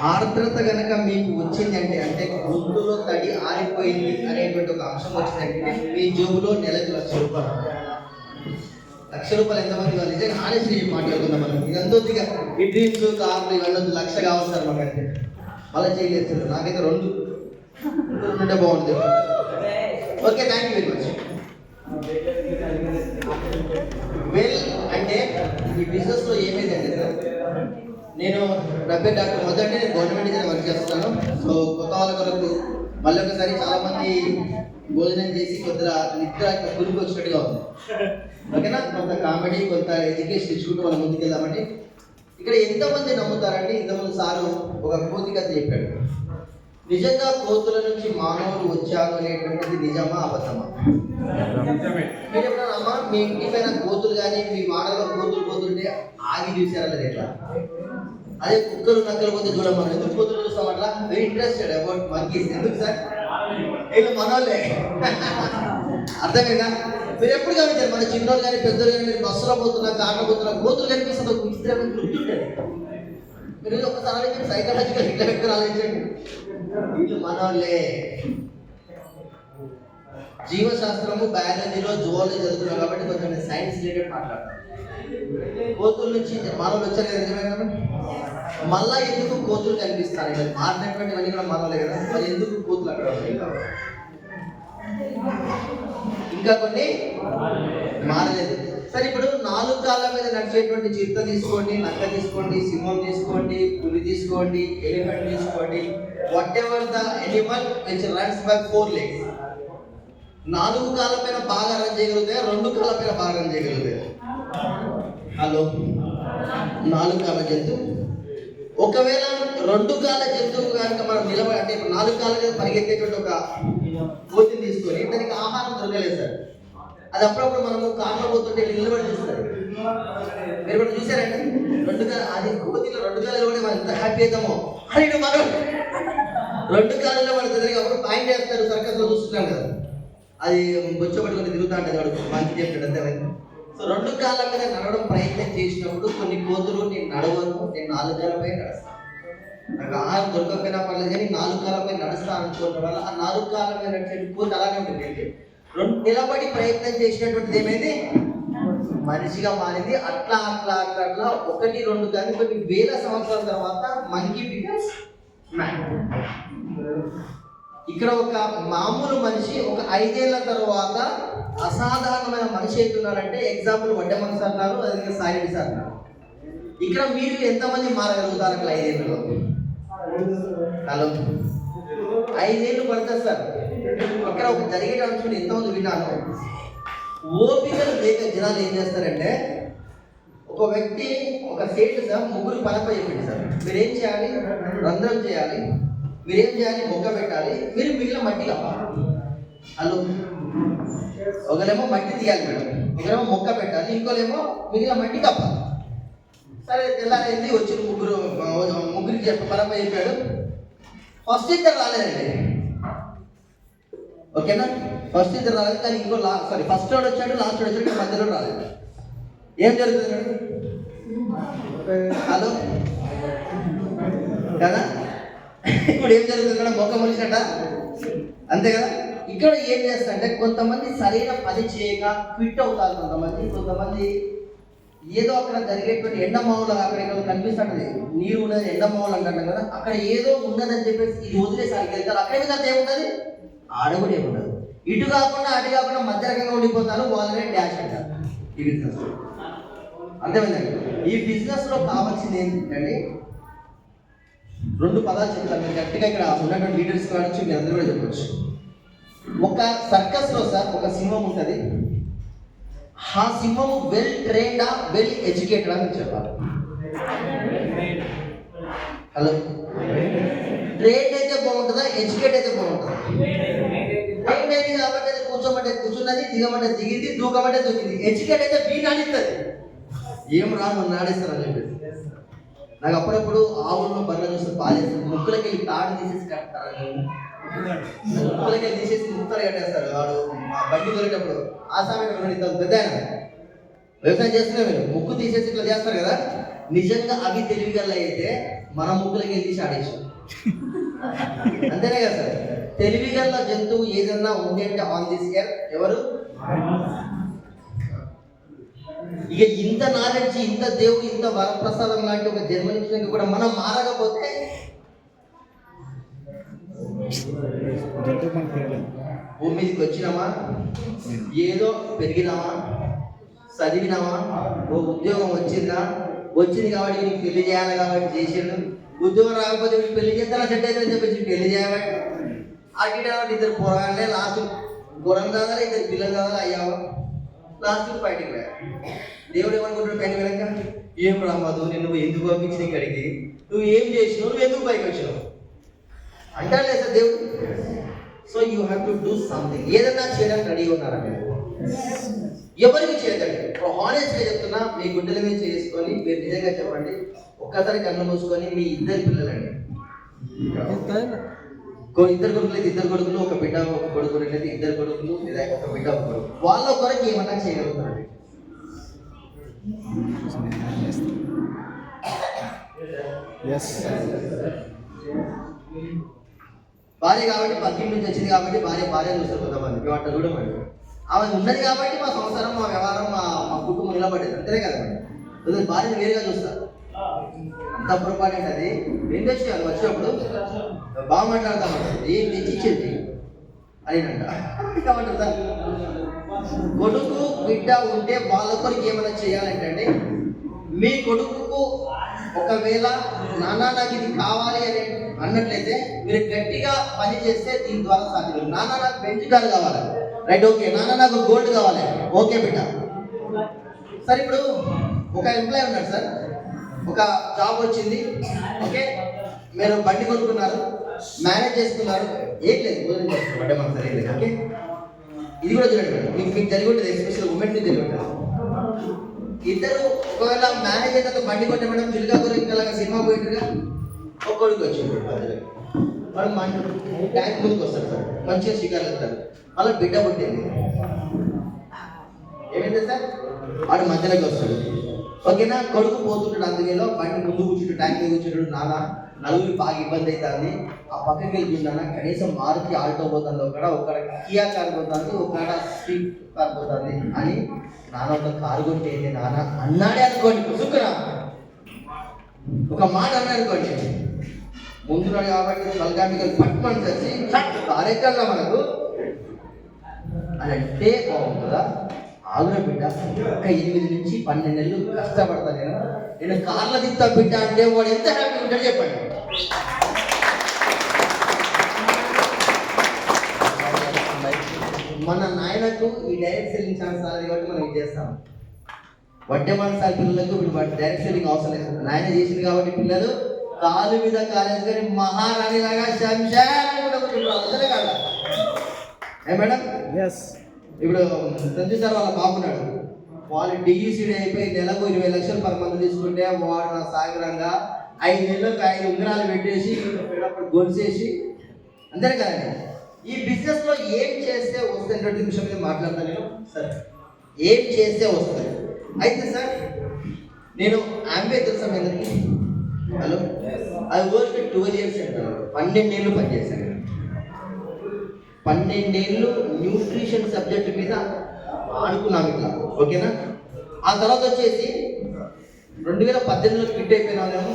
ఆర్ద్రత కనుక మీకు వచ్చింది అంటే గొంతులో తడి ఆరిపోయింది అనేటువంటి ఒక అంశం వచ్చిందంటే మీ జోబులో నెలకు ₹1,00,000 ఎంతమంది వాళ్ళు నిజంగా ఆనెస్ట్లీ మాట్లాడుకుందాం మనం. ఇదంతా ఈ డ్రీమ్స్ కార్లు ఇవన్నీ ₹1,00,000 కావాలి సార్ మాకంటే మళ్ళీ చేయలేదు. నాకైతే 2 ఉంటే బాగుంటుంది. Okay, thank you very much. Well అంటే ఈ బిజినెస్లో ఏమైందంటే సార్, నేను నా పేరు డాక్టర్ మొదటి నేను గవర్నమెంట్ దగ్గర వర్క్ చేస్తున్నాను. సో కొత్త వాళ్ళ కొరకు మళ్ళీ ఒకసారి చాలామంది భోజనం చేసి కొద్దిగా నిద్ర గురికి వచ్చినట్టుగా ఉంది. ఓకేనా, కొంత కామెడీ కొంత ఎడ్యుకేషన్ ఇచ్చుకుంటూ వాళ్ళ ముందుకు వెళ్దామండి. ఇక్కడ ఎంతమంది నమ్ముతారంటే, ఇంతమంది సారు ఒక కోతి కథ చెప్పాడు. నిజంగా కోతుల నుంచి మానవులు వచ్చారు అనేటువంటిది నిజమా అబద్ధమా? మీరు ఎప్పుడన్నా అమ్మా మీ ఇంటి పైన కోతులు కానీ మీ వాడలో కోతులు పోతుంటే ఆగి చూసారా లేదు? ఎట్లా అదే కుక్కలు నక్కలు పోతే చూడడం మనం ఎందుకు కోతులు చూస్తాం అట్లా? Very interested about monkeys. ఎందుకు సార్? వీళ్ళు మనోళ్ళే. అర్థమైందా? మీరు ఎప్పుడు గమనించారు, మన చిన్నోళ్ళు కానీ పెద్దోళ్ళు కానీ మీరు బస్సులో పోతున్నా కార్లో పోతున్నా కోతులు కనిపిస్తుంది, ఒక విచిత్రమైన గుర్తుంటుంది. మీరు ఒకసారి ఆలోచించండి, సైకాలజికల్ ఇట్లా వ్యక్తులు ఆలోచించండి. వీళ్ళు మనోళ్ళే. జీవశాస్త్రము బయాలజీలో జువాలజీ చదువుతున్నాం కాబట్టి కొంచెం సైన్స్ రిలేటెడ్ మాట్లాడతాను. కోతుల నుంచి మానవులు వచ్చారు కదా, నిజమే కదా? మళ్ళా ఎందుకు కోతులు కనిపిస్తారు? మారినటువంటివన్నీ కూడా మానవులే కదా, మరి ఎందుకు కోతులు అక్కడ ఇంకా కొన్ని మారలేదు? సరే, ఇప్పుడు 4 కాళ్ళ మీద నడిచేటువంటి చిరుత తీసుకోండి, నక్క తీసుకోండి, సింహం తీసుకోండి, పులి తీసుకోండి, ఎలిఫెంట్ తీసుకోండి, what ever the Animal which runs by 4 legs. 4 కాళ్ళ పైన బాగా రన్ చేయగలుగుతాయా? 2 కాళ్ళ పైన బాగా రన్ చేయగలుగుతాయా? హలో, 4 కాళ్ళ జంతువు. ఒకవేళ 2 కాళ్ళ జంతువు కనుక మనం నిలబడి అంటే ఇప్పుడు 4 కాళ్ళ మీద పరిగెత్తేటువంటి ఒక కోతిని తీసుకొని దానికి ఆహారం దొరకలేదు సార్, అది అప్పుడప్పుడు మనము కార్లో పోతుంటే నిలబడి చూస్తారు. మీరు కూడా చూసారండి, 2 కాళ్ళు అది కోతిలో 2 కాళ్ళు నిలబడి మనం ఎంత హ్యాపీ అవుతామో. అని మనం 2 కాళ్ళలో పడుతుంది. అప్పుడు పాయింట్ చేస్తారు, సర్కస్లో చూస్తున్నాం కదా, అది బొచ్చబట్టుకొని తిరుగుతూ ఉంటుంది, వాడు మంచి చెప్పాడు అంతే. సో 2 కాళ్ళ మీద నడవడం ప్రయత్నం చేసినప్పుడు కొన్ని కోతులు నేను నడవను, నేను 4 కాళ్ళపై నడుస్తాను, నాకు ఆహారం దొరకకపోయినా పర్లేదు కానీ 4 కాళ్ళపై నడుస్తాను అనుకోవడం వల్ల ఆ 4 కాళ్ళ మీద నడిచే కోతి అలానే ఉంటుంది. నిలబడి ప్రయత్నం చేసినటువంటిది ఏమైంది? మనిషిగా మారింది. అట్లా 1, 2 కానీ కొన్ని వేల సంవత్సరాల తర్వాత మంకీ బికమ్స్ మ్యాన్. ఇక్కడ ఒక మామూలు మనిషి ఒక 5 ఏళ్ల తర్వాత అసాధారణమైన మనిషి అవుతున్నారంటే ఎగ్జాంపుల్ వడ్డెమన్ సార్ అన్నారు, అదే సాయి సార్ అన్నారు. ఇక్కడ మీరు ఎంతమంది మారగలుగుతారు అట్లా 5 ఏళ్ళలో? హలో, 5 ఏళ్ళు పడుతుంది సార్. ఇక్కడ ఒక జరిగే అంశం ఎంతమంది విన్నాను. ఓపికలు లేక జనాలు ఏం చేస్తారంటే, ఒక వ్యక్తి ఒక సేట్ సార్ 3 పనపై చెప్పింది సార్, మీరేం చేయాలి? రంధ్రం చేయాలి, మీరేం చేయాలి? మొక్క పెట్టాలి, మీరు మిగిలిన మట్టి కావాలి. హలో, ఒకరేమో మట్టి తీయాలి మేడం, ఒకరేమో మొక్క పెట్టాలి, ఇంకోలేమో మిగిలిన మట్టి కప్పాలి. సరే, తెల్లారైంది, వచ్చిన ముగ్గురికి పనపై చెప్పాడు. ఫస్ట్ ఇద్దరు రాలేదండి, ఓకేనా? ఫస్ట్ ఇద్దరు రాలేదు, కానీ ఇంకో ఫస్ట్ వాడు వచ్చాడు, లాస్ట్ వాడు వచ్చాడు, మధ్యలో రాలేదు. ఏం జరుగుతుంది? హలో కదా, ఇప్పుడు ఏం జరుగుతుంది కదా, మొక్క మొలిసినట్ట అంతే కదా. ఇక్కడ ఏం చేస్తారంటే కొంతమంది సరైన పని చేయక క్విట్ అవుతారు, కొంతమంది ఏదో అక్కడ జరిగేటువంటి ఎండమావులు అక్కడ ఇక్కడ కనిపిస్తుంటది, నీరు ఉన్నది ఎండమావులు అంటారు కదా, అక్కడ ఏదో ఉన్నదని చెప్పేసి ఇది వదిలేసారికి వెళ్తారు. అక్కడ మీద ఏముంటుంది? ఆడ కూడా ఏముండదు. ఇటు కాకుండా అటు కాకుండా మధ్య రకంగా ఉండిపోతారు, వాళ్ళనే డాష్ అంటారు ఈ బిజినెస్. అర్థమైందండి? ఈ బిజినెస్ లో కావాల్సింది ఏంటంటే 2 పదాలు చెప్తాను, మీరు గట్టిగా ఇక్కడ ఉన్నటువంటి లీడర్స్ కావచ్చు, మీరు అందరూ కూడా చెప్పవచ్చు. ఒక సర్కస్ లో సార్ ఒక సింహం ఉంటుంది, ఆ సింహం వెల్ ట్రైన్డా వెల్ ఎడ్యుకేటెడ్ అని చెప్పాలి. హలో, ట్రైన్ అయితే బాగుంటుందా, ఎడ్యుకేట్ అయితే బాగుంటుందా? ట్రైన్ అయింది కాబట్టి అది కూర్చోమంటే కూర్చున్నది, దిగమంటే దిగింది, దూకమంటే దూకింది. ఎడ్యుకేట్ అయితే బీ నాడిస్తుంది, ఏం రాను నాడేస్తారని చెప్పేసి. నాకు అప్పుడప్పుడు ఆవులను బర్రెలు చూస్తే బాగా చేస్తారు, ముక్కులకి వెళ్ళి తాడు తీసేసి కట్టారు, ముక్కులకి వెళ్ళి తీసేసి ముక్కలు కట్టేస్తారు. వాడు బండి దొరికేటప్పుడు ఆ సమయంలో ఇంత పెద్ద వ్యవసాయం చేస్తున్నా మీరు ముక్కు తీసేసి ఇట్లా చేస్తారు కదా. నిజంగా అవి తెలివిగల అయితే మన ముగ్గులకి వెళ్ళి ఆడేసాం. అంతేనే కదా సార్. తెలివిగల జంతువు ఏదన్నా ఉంది అంటే ఆన్ దిస్ ఇయర్ ఎవరు? ఇక ఇంత నాలెడ్జ్, ఇంత దేవుడు, ఇంత వరప్రసాదం లాంటి ఒక జన్మనిచ్చినాక కూడా మనం మారకపోతే భూమి మీదకి వచ్చినామా, ఏదో పెరిగినామా, చదివినామా, ఓ ఉద్యోగం వచ్చిందా, వచ్చింది కాబట్టి నీకు పెళ్లి చేయాలి కాబట్టి చేసాడు, ఉద్యోగం రాకపోతే వీళ్ళు పెళ్లి చేస్తారా సెట్ అవుతుందని చెప్పేసి పెళ్లి చేయాలి. అటు ఇద్దరు పోరాడే లాస్ట్ గురం కాదా, ఇద్దరు పిల్లలు కాదా అయ్యావా, లాస్ట్ బయటికి పోయా. దేవుడు ఏమనుకుంటాడు పైన వెనక? ఏం రామదు, నువ్వు ఎందుకు పంపించిన ఇక్కడికి, నువ్వు ఏం చేసినావు, నువ్వు ఎందుకు పైకి వచ్చినావు అంటాడు లేదా దేవుడు. So you have to do something. ఏదన్నా చేయడానికి రెడీ ఉన్నారా మీరు? ఎవరికి చేయదండి. ఇప్పుడు హానెస్ట్గా చెప్తున్నా, మీ గుండెల మీద చేసుకొని మీరు నిజంగా చెప్పండి. ఒక్కసారి కళ్ళు మూసుకొని మీ ఇద్దరు పిల్లలండి, ఇద్దరు కొడుకులు అయితే ఇద్దరు కొడుకులు, ఒక బిడ్డ ఒక కొడుకు, అయితే ఇద్దరు కొడుకులు లేదా ఒక బిడ్డ ఒక కొడుకు, వాళ్ళ కొరకు ఏమన్నా చేయగలుగుతారండి? భార్య కాబట్టి పక్కింటి నుంచి వచ్చింది కాబట్టి భార్య చూస్తారు కొంతమంది, మేము అట్లా చూడమండి. ఆమె ఉన్నది కాబట్టి మా సంసారం, మా వ్యవహారం, మా కుటుంబం నిలబడేది, అంతేనే కదండి. భార్యను వేరుగా చూస్తారు. అంత పొరపాటు అది. ఏం తెచ్చేయాలి వచ్చినప్పుడు బాగా మాట్లాడతామంటారు, ఏం తెచ్చిచ్చేది అని అంటారు సార్. కొడుకు బిడ్డ ఉంటే వాళ్ళ కొరకు ఏమైనా చేయాలంటే, మీ కొడుకుకు ఒకవేళ నాన్న నాకు ఇది కావాలి అని అన్నట్లయితే మీరు గట్టిగా పని చేస్తే దీని ద్వారా సాధ్యం. నాన్న నాకు బెంచ్ కార్ కావాలి, రైట్, ఓకే. నాన్న నాకు గోల్డ్ కావాలి, ఓకే బిడ్డ. సార్ ఇప్పుడు ఒక ఎంప్లాయ్ ఉన్నాడు సార్, ఒక జాబ్ వచ్చింది, ఓకే, మీరు బండి కొనుక్కున్నారు, మేనేజ్ చేసుకున్నారు, ఏం లేదు బండి మన సరే లేదు, ఓకే. ఇది కూడా చూడండి, మీకు జరిగి ఉంటుంది, ఎస్పెషల్ ఉమెన్ జరిగి ఉంటుంది. ఇద్దరు ఒకవేళ మేనేజ్ అయితే బండి కొట్టే మేడం చిలుకా కూర ఇంకా సినిమా పోయింటుగా ఒక కొడుకు వచ్చింది, వాడు ట్యాంక్ ముందుకు వస్తాడు సార్, మంచిగా షికారు వెళ్తాడు. మళ్ళీ బిడ్డ పుట్టింది, ఏమైంది సార్, వాడు మధ్యలోకి వస్తాడు, ఓకేనా. కొడుకు పోతుంటాడు, అందుకేలో బండి ముందు కూర్చుంటాడు, ట్యాంక్ మీద కూర్చుంటాడు. నాన్న నలుగురు బాగా ఇబ్బంది అవుతుంది, ఆ పక్కకి వెళ్ళిపోయిందన్న, కనీసం మారుతి ఆల్టో పోతుంది, ఒక కియా కార్ పోతుంది, ఒక స్విఫ్ట్ కార్ పోతుంది అని నాన్న ఒక కారు కొట్టేది నాన్న అన్నాడే అనుకోండి, సుఖరా ఒక మాట అన్నాడు అనుకోండి, ముందున్నాడు కాబట్టి బలగామికలు పట్టుమని తెచ్చి కారెక్కల్లా మనకు అని అంటే బాగుంటుందా? ఆగున బిడ్డ, ఒక 8 నుంచి 12 నెలలు కష్టపడతా, నేను కార్ల దిగుతా బిడ్డ అంటే వాడు ఎంత హ్యాపీ ఉంటాడు చెప్పండి. మన నాయనకు ఈ డైరెక్ట్ సెల్లింగ్ ఛాన్స్ రాలేదు కాబట్టి మనం ఇది చేస్తాం. వడ్డేమాన సార్ పిల్లలకు ఇప్పుడు డైరెక్ట్ సెల్లింగ్ అవసరం లేదు, నాయన చేసింది కాబట్టి పిల్లలు కాలు మీద కాలేజ్ కానీ మహారాణి లాగా శంషానే కాదు ఏ మేడం. ఇప్పుడు సంజయ్ సార్ వాళ్ళ బాబున్నాడు, వాళ్ళు డిఈసీడీ అయిపోయి నెలకు 20 లక్షలు పర్ మంత్ తీసుకుంటే వాడు నా సాగరంగా 5 నెలలకు 5 ఉంగరాలు పెట్టేసి గొలిసేసి, అంతేనే కదండి. ఈ బిజినెస్ లో ఏం చేస్తే వస్తుంది విషయం మీద మాట్లాడతాను నేను సార్. ఏం చేస్తే వస్తుంది అయితే సార్, నేను ఆంబే తెలుసా మీ అందరికి? హలో, అది వర్క్ 12 years అంటారు, 12 ఏళ్ళు పనిచేశాను. 12 ఏళ్ళు న్యూట్రిషన్ సబ్జెక్ట్ మీద అనుకున్నాను ఇట్లా, ఓకేనా. ఆ తర్వాత వచ్చేసి 2018లో క్విట్ అయిపోయినా నేను.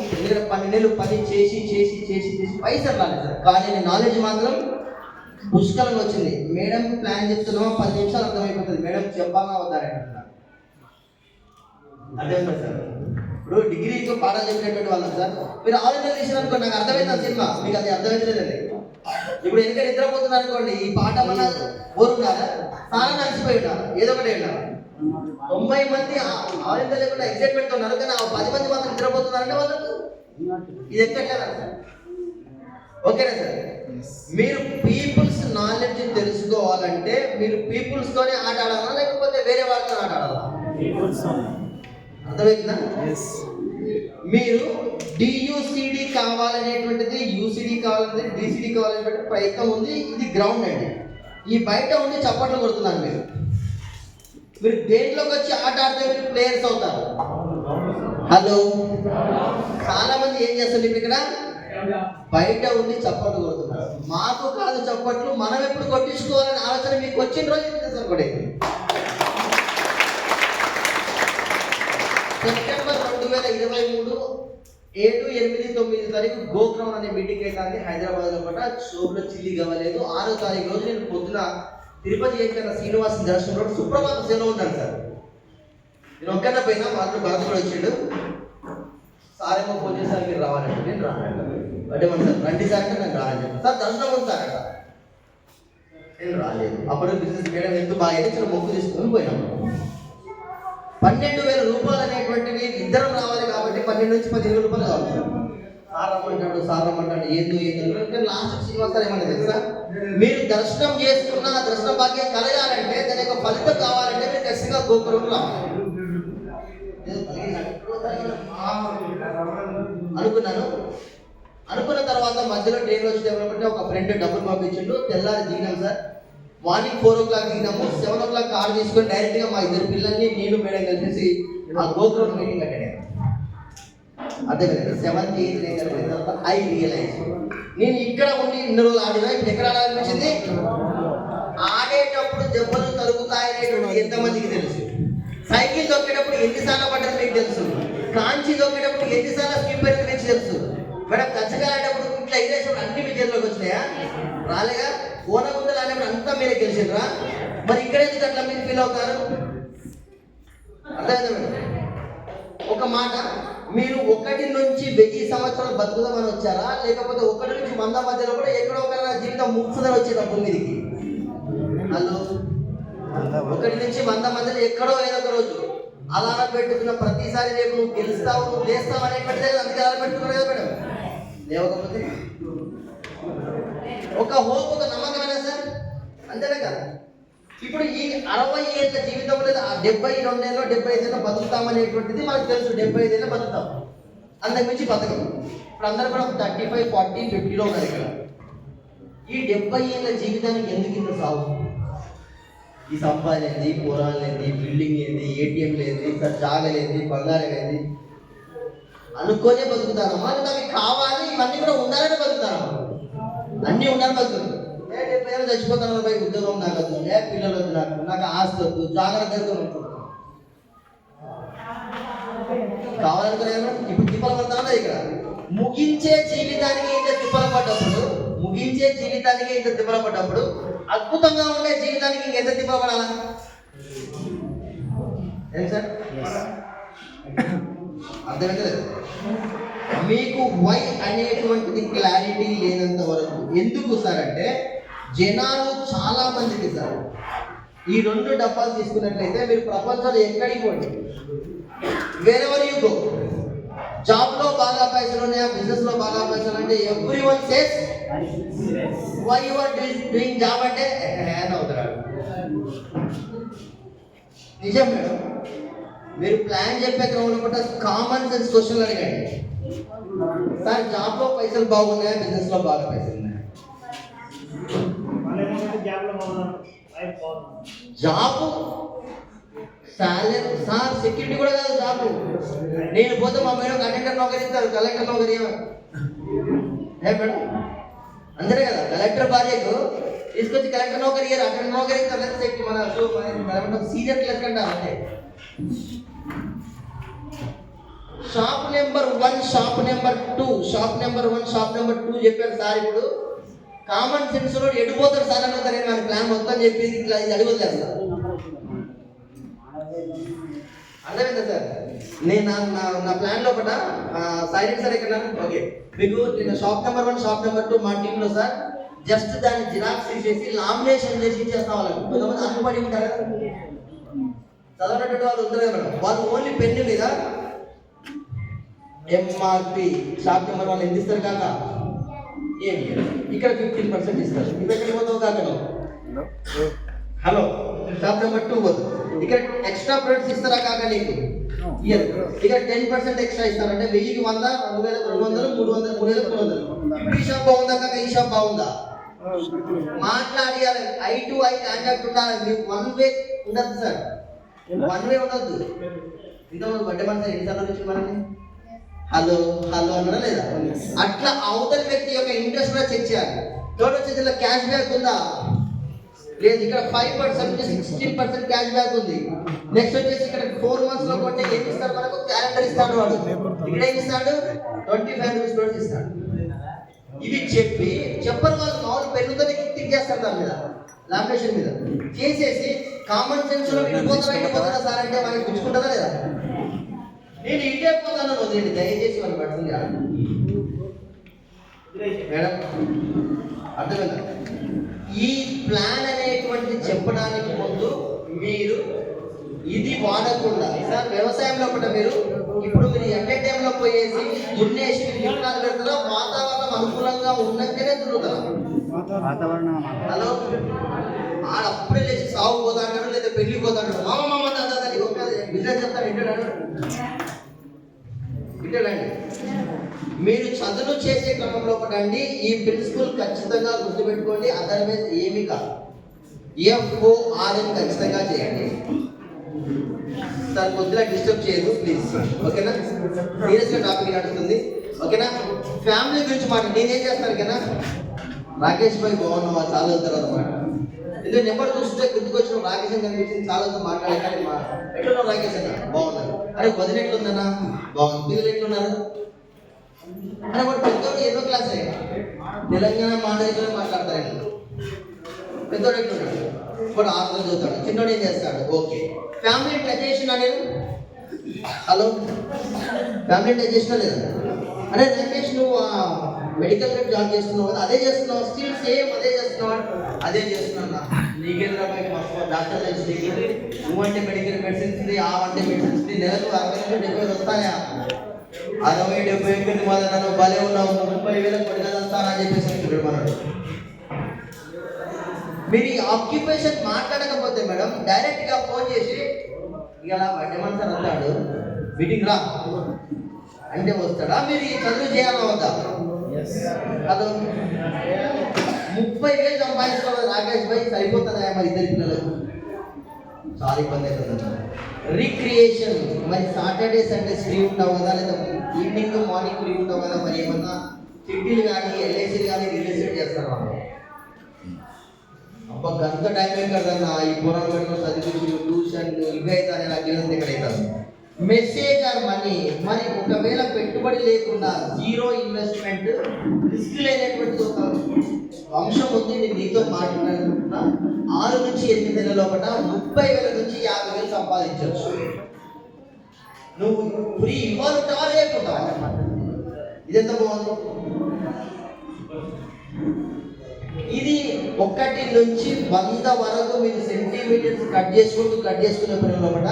12 ఏళ్ళు పని చేసి చేసి చేసి చేసి పైసలు రాలేదు సార్, కానీ నాలెడ్జ్ మాత్రం పుష్కలంగా వచ్చింది. మేడం ప్లాన్ చెప్తున్నామా 10 నిమిషాలు అర్థమైపోతుంది, మేడం చెప్పాలా వద్దారంటున్నారు. అర్థమైందా సార్? ఇప్పుడు డిగ్రీతో పాఠాలు చెప్పినటువంటి వాళ్ళం సార్, మీరు ఆలోచన చేసిననుకో నాకు అర్థమైంది ఆ సినిమా, మీకు అది అర్థమైతలేదండి. ఇప్పుడు ఎందుకంటే నిద్రపోతున్నారు అనుకోండి, ఈ పాట మన బోరున్నారా, స్నానం నడిచిపోయి ఉన్నారు, ఏదో ఒకటి ఉన్నారు. 90 మంది ఆలోచన లేకుండా ఎక్సైట్మెంట్ ఉన్నారు, కానీ ఆ 10 మంది మాత్రం నిద్రపోతున్నారంటే వాళ్ళకు ఇది ఎక్కట్లేదా సార్? ఓకేనా సార్? మీరు పీపుల్స్ నాలెడ్జ్ తెలుసుకోవాలంటే మీరు పీపుల్స్ తోనే ఆట ఆడాలా లేకపోతే వేరే వాళ్ళతో ఆట ఆడాలా? అర్థమవుతుందా? మీరు డియుసిడి కావాలనేటువంటిది, యూసిడి కావాలనేది, డిసిడి కావాలనేటువంటి ప్రయత్నం ఉంది. ఇది గ్రౌండ్ అండి. ఈ బయట ఉండి చప్పట్లు కొడుతున్నారు మీరు. దేంట్లోకి వచ్చి ఆట ఆడితే మీరు ప్లేయర్స్ అవుతారు. హలో, చాలా మంది ఏం చేస్తారు ఇక్కడ బయట ఉండి చప్పట్లు కొడుతున్నారు. మాకు కాదు చప్పట్లు, మనం ఎప్పుడు కొట్టించుకోవాలని ఆలోచన మీకు వచ్చిన రోజు కూడా సెప్టెంబర్ 2023 7, 8, 9 తారీఖు గోక్రౌన్ అనే మీటింగ్ అయితే హైదరాబాద్ లో కూడా షోలో చిల్లి కావలేదు. 6వ తారీఖు రోజు నేను పొద్దున తిరుపతి చేసిన శ్రీనివాస దర్శనం రోడ్ సుప్రభాత సేవ ఉన్నాను సార్. నేను ఒక్కనే పోయినా మాత్రం భరత్ కూడా వచ్చిండు. సారేమో ఫోన్ చేశారు మీరు రావాలంటే నేను రాను అంటే మన సార్ రండి సార్ అంటే నేను రాలని చెప్పాను. సార్ దర్శనం ఉంది సార్ అంట, నేను రాలేదు. అప్పుడు బిజినెస్ మేడం ఎంత బాగా అయితే చిన్న మొక్కు తీసుకొని పోయినాము. 12,000 రూపాయలు అనేటువంటివి ఇద్దరం రావాలి కాబట్టి 12 నుంచి 15 రూపాయలు కావాలి. సార్ రమ్మంటాడు ఏందో లాస్ట్ శ్రీనివాస్ సార్ ఏమన్నా తెలుసా, మీరు దర్శనం చేసుకున్న ఆ దర్శన భాగ్యం కలగాలంటే దాని యొక్క ఫలితం కావాలంటే మీరు ఖచ్చితంగా గోపురం రావాలి అనుకున్న తర్వాత మధ్యలో ట్రైన్ వచ్చేటప్పుడు ఒక ఫ్రెండ్ డబ్బులు పంపించిండు. తెల్లారి దిగినాం సార్. మార్నింగ్ 4 o'clock దిగినాము. 7 o'clock కార్ తీసుకొని డైరెక్ట్ గా మా ఇద్దరు పిల్లల్ని నేను మేడం కలిసి ఆ గోపురం మీటింగ్ అటెండ్ అయ్యాను. అదే 7th 8th అయిన తర్వాత ఐ రియలైజ్ నేను ఇక్కడ ఉండి ఇన్ని రోజులు ఆడినా ఇప్పుడు ఎక్కడ ఆడాలనిపించింది. ఆడేటప్పుడు దెబ్బలు తరుగుతాయనేటువంటి ఎంతమందికి తెలుసు, సైకిల్ దొక్కేటప్పుడు ఎన్నిసార్లు పడ్డది మీకు తెలుసు, కాంచి దొక్కేటప్పుడు ఎన్నిసార్లు స్కిప్ అయినది మీకు తెలుసు, మేడం కచ్చగాడేటప్పుడు ఇట్లా ఎగరేసినప్పుడు అన్ని మీ చేతిలోకి వచ్చినాయా రాలేగా, ఓనగుండలు అనేప్పుడు అంతా మీరే గెలిచిండ్రా. మరి ఇక్కడ ఎందుకు అట్లా మీరు ఫీల్ అవుతారు అర్థమైందా మేడం? ఒక మాట, మీరు 1 నుంచి 1000 సంవత్సరాలు బతుకుదామని వచ్చారా, లేకపోతే 1 నుంచి 100 మధ్యలో కూడా ఎక్కడో ఒక జీవితం ముగిస్తుందని వచ్చిందా భూమిదికి? హలో, 1 నుంచి 100 మధ్యలో ఎక్కడో ఏదో ఒక రోజు అలారం పెట్టుకున్న ప్రతిసారి రేపు నువ్వు గెలుస్తావు నువ్వు లేస్తావు అనేటువంటిదే అందుకే అలారం పెట్టుకున్నారు కదా మేడం. లేవకపోతే ఒక హోప్ ఒక నమ్మకమేనా సార్? అంతేనా కదా? ఇప్పుడు ఈ 60 ఏళ్ళ జీవితం లేదా 72 ఏళ్ళు 75 ఏళ్ళు బతుకుతామనేటువంటిది మనకు తెలుసు. 75 ఏళ్ళు బతుకుతాం, అంతకు మించి బతకం. ఇప్పుడు అందరూ కూడా 35, 40, 50లో ఉన్నారు ఇక్కడ. ఈ 70 ఏళ్ళ జీవితానికి ఎందుకు ఇంత సాగు? ఈ సంపాదన ఏంది, పురాణాలు ఏంది, బిల్డింగ్ ఏంది, ఏటీఎం లేదు, ఇక్కడ జాగలేదు, బంగారం ఏంది అనుకోనే బతుకుతానమ్మా? అవి కావాలి ఇవన్నీ కూడా ఉండాలని బతుకుతానమ్మా? అన్నీ ఉండాలని బతుకుతాను. 70 ఏళ్ళు చచ్చిపోతాను పై ఉద్యోగం నాకు వద్దు, పిల్లలు వద్దు, నాకు ఆస్తి వద్దు, జాగ్రత్త కావాలనుకునే ఇప్పుడు తిప్పలు పడతాను. ఇక్కడ ముగించే జీవితానికి ఇంత తిప్పలు పడ్డప్పుడు అద్భుతంగా ఉండే జీవితానికి ఇంకెంత తిప్పలు పడాలా? ఏం సార్ అర్థమైతే మీకు వై అనేటువంటిది క్లారిటీ లేనంత వరకు. ఎందుకు సార్ అంటే జనాలు చాలా మందికి సార్ ఈ 2 డబ్బాలు తీసుకున్నట్లయితే మీరు ప్రపంచంలో ఎక్కడికి పోండి, వేరెవర్ యు గో, జాబ్ లో బాగా పైసలు ఉన్నాయా, బిజినెస్ లో బాగా పైసలు అంటే everyone says why you are doing job అంటే హ్యాన్ అవుతారు. నిజం మేడం. మీరు ప్లాన్ చెప్పే క్రమంలో కూడా కామన్ సెన్స్ క్వశ్చన్లు అడగండి. సార్ జాబ్ లో పైసలు బాగున్నాయా, బిజినెస్ లో బాగా పైసలు ఉన్నాయా? జాబ్ సాలరీ సార్ సెక్యూరిటీ కూడా కాదు జాబ్. నేను పోతే మా మేడం అటెండర్ నౌకరీ ఇస్తారు, కలెక్టర్ నౌకరీ మేడం అందరే కదా. కలెక్టర్ భార్యకు తీసుకొచ్చి కలెక్టర్ నౌకరీ ఇయ్యారు, అటెండర్ నౌకరీ ఇస్తారు. మన సీనియర్ క్లర్క్ అంటారు అంటే. Shop number 1, shop number 2, shop number 1, shop number 2 చెప్పారు సార్. ఇప్పుడు కామన్ సెన్స్ లో ఎడిపోతారు సార్ అనుకుంటారు. నేను మన ప్లాన్ మొత్తం చెప్పేసి ఇట్లా ఇది అడిగొద్దు సార్. అర్థమైందా సార్? నేను నా ప్లాన్ లో ఒకట సైలెంట్ సార్ ఇక్కడ ఓకే మీకు నేను షాప్ నెంబర్ 1, షాప్ నెంబర్ 2 మా టీంలో సార్ జస్ట్ దాన్ని జిరాక్స్ తీసేసి లామినేషన్ చేసి ఇచ్చేస్తాం వాళ్ళకి. కొంతమంది అనుపడి ఉంటారు కదా, చదవనటువంటి వాళ్ళు ఉంటారు కదా మేడం, వాళ్ళు ఓన్లీ పెన్ను మీద ఎంఆర్పి షాప్ నెంబర్ 1 ఎంత ఇస్తారు కాక ఏమి ఇక్కడ 15% ఇస్తారు. ఇప్పుడు ఎక్కడికి పోతావు కాక హలో షాప్ నెంబర్ 2 పోతుంది. ఇక్కడ ఎక్స్ట్రా ప్రొడక్ట్స్ ఇస్తారా కాక నీకు ఇయర్ ఇక్కడ 10% ఎక్స్ట్రా ఇస్తారు. అంటే 1000కి 100, 2200, 300, 3300. ఇప్పుడు ఈ షాప్ బాగుందా కాక ఈ షాప్ బాగుందా మాట్లాడి ఐ టు ఐ కాంటాక్ట్ ఉండాలి. మీకు 1 వే ఉండదు సార్, 1 వే ఉండద్దు. ఇంతమంది బడ్డే మన సార్ ఎన్నిసార్లు వచ్చి మనకి హలో హలో అన్నా లేదా? అట్లా అవతల వ్యక్తి యొక్క ఇంట్రెస్ట్ కూడా చెక్ చేయాలి. థర్డ్ వచ్చేసి ఇలా క్యాష్ బ్యాక్ ఉందా లేదు, ఇక్కడ 5% 16% క్యాష్ బ్యాక్ ఉంది. నెక్స్ట్ వచ్చేసి ఇక్కడ 4 months లో కొంటే ఏం ఇస్తాడు మనకు? క్యాలెండర్ ఇస్తాడు వాడు. ఇక్కడ ఏం ఇస్తాడు? 25 రూపీస్ కూడా ఇస్తాడు. ఇవి చెప్పని వాళ్ళు మామూలు పెన్నుతో టిక్ చేస్తారు దాని మీద, లామినేషన్ మీద చేసేసి కామన్ సెన్స్ లో ఇండిపోతారా సార్ అంటే మనకి గుచ్చుకుంటుందా లేదా? నేను ఇంటే పోతాను వదిలేండి దయచేసి వాళ్ళు పడుతుంది మేడం, అర్థమైందా? ఈ ప్లాన్ అనేటువంటి చెప్పడానికి ముందు మీరు ఇది వాడకుండా సార్ వ్యవసాయంలో కూడా మీరు ఇప్పుడు ఎట్ టైంలో పోయేసి దున్నేసి విత్తనాలు పెడతారా? వాతావరణం అనుకూలంగా ఉన్నాకనే దున్నుతారా? హలో, అప్పుడే లేచి సాగు పోతా అంటాడు లేదా పెళ్లి పోతా అంటాడు. మామ దాదాని బిజినెస్ చెప్తాను ఇంటండి. మీరు చదువు చేసే క్రమంలో అండి ఈ ప్రిన్సిపల్ ఖచ్చితంగా గుర్తుపెట్టుకోండి. అదర్వైజ్ ఏమి కాదు. FORN ఖచ్చితంగా చేయండి సార్. కొద్దిగా డిస్టర్బ్ చేయదు ప్లీజ్, ఓకేనా? సీరియస్గా టాపిక్ నడుస్తుంది, ఓకేనా? ఫ్యామిలీ గురించి నేనేం చేస్తాను ఓకేనా? రాకేష్ భాయ్ బాగున్నావా చాలా తర్వాత మాట ఎందుకంటే నెంబర్ చూస్తే గుర్తుకొచ్చిన రాకేష్ అని కనిపించింది. చాలా మాట్లాడాలి ఎట్లున్నావు రాకేష్ అన్న? బాగున్నారు. అరే వదిన ఎట్లుందన్నా? బాగుంది. పిల్లలు ఎట్లున్నారు? అరే వాడు పెద్దోడు ఎన్నో క్లాస్ అయ్యా? తెలంగాణ మాట్లాడతారండి. పెద్దోడు ఎట్లున్నాడు? వాడు 6 చదువుతాడు. చిన్నోడు ఏం చేస్తాడు? ఓకే. ఫ్యామిలీ టచ్ చేసినా నేను? హలో, ఫ్యామిలీ టచ్ చేసినా లేదా? అరే రాకేష్ నువ్వు మెడికల్ రేపు జాబ్ చేస్తున్నావు కదా, అదే చేస్తున్నావు? స్టిల్ సేమ్ అదే చేస్తున్నావు? అదే చేస్తున్నా. నీకేంద్ర డాక్టర్ తెలిసి నువ్వంటే మెడిసిన్స్ ఆ అంటే మెడిసిన్స్ నెలకు 60-70 వస్తాయా? 60-70 మళ్ళీ నన్ను భలే ఉన్నావు 30,000 కొడుకదంతానని చెప్పేసి మనడు. మీరు ఈ ఆక్యుపేషన్ మాట్లాడకపోతే మేడం డైరెక్ట్గా ఫోన్ చేసి ఇలా వడ్డేమని సార్ అంటాడు మీటింగ్ రా అంటే వస్తాడా? మీరు ఈ చదువు చేయాలా వద్దా? హలో, 30,000 సంపాదించుకోవాలి రాకేష్ భాయ్, సరిపోతుందా మరి ఇద్దరి పిల్లలకు? చాలా ఇబ్బంది అవుతుంది. రిక్రియేషన్ మరి సాటర్డే సండేస్ ఫ్రీ ఉంటావు కదా, లేదా ఈవినింగ్ మార్నింగ్ ఫ్రీ ఉంటావు కదా, మరి ఏమన్నా చిట్టీలు కానీ LICలు కానీ రిలీజ్ చేస్తారు వాళ్ళు. అబ్బా గంత టైం ఏం కదన్నా ఈ పురాణంలో చదివించు ట్యూషన్లు ఇవి అయితే నాకు ఏమైంది ఇక్కడ అవుతాను. మెసేజ్ ఆర్ మనీ మరి ఒకవేళ పెట్టుబడి లేకుండా జీరో ఇన్వెస్ట్మెంట్ రిస్క్ లేనటువంటి ఒక అంశం ఉంది. నేను నీతో మాట్లాడుకుంటున్నా 6 నుంచి 8 నెలల లోపల 30,000 నుంచి 50,000 సంపాదించవచ్చు. నువ్వు ఫ్రీ ఇవ్వాలంటావా లేకుంటావా? ఇదెంత బాగుంది. ఇది 1 నుంచి 100 వరకు మీరు సెంటీమీటర్స్ కట్ చేసుకునే పని లోపల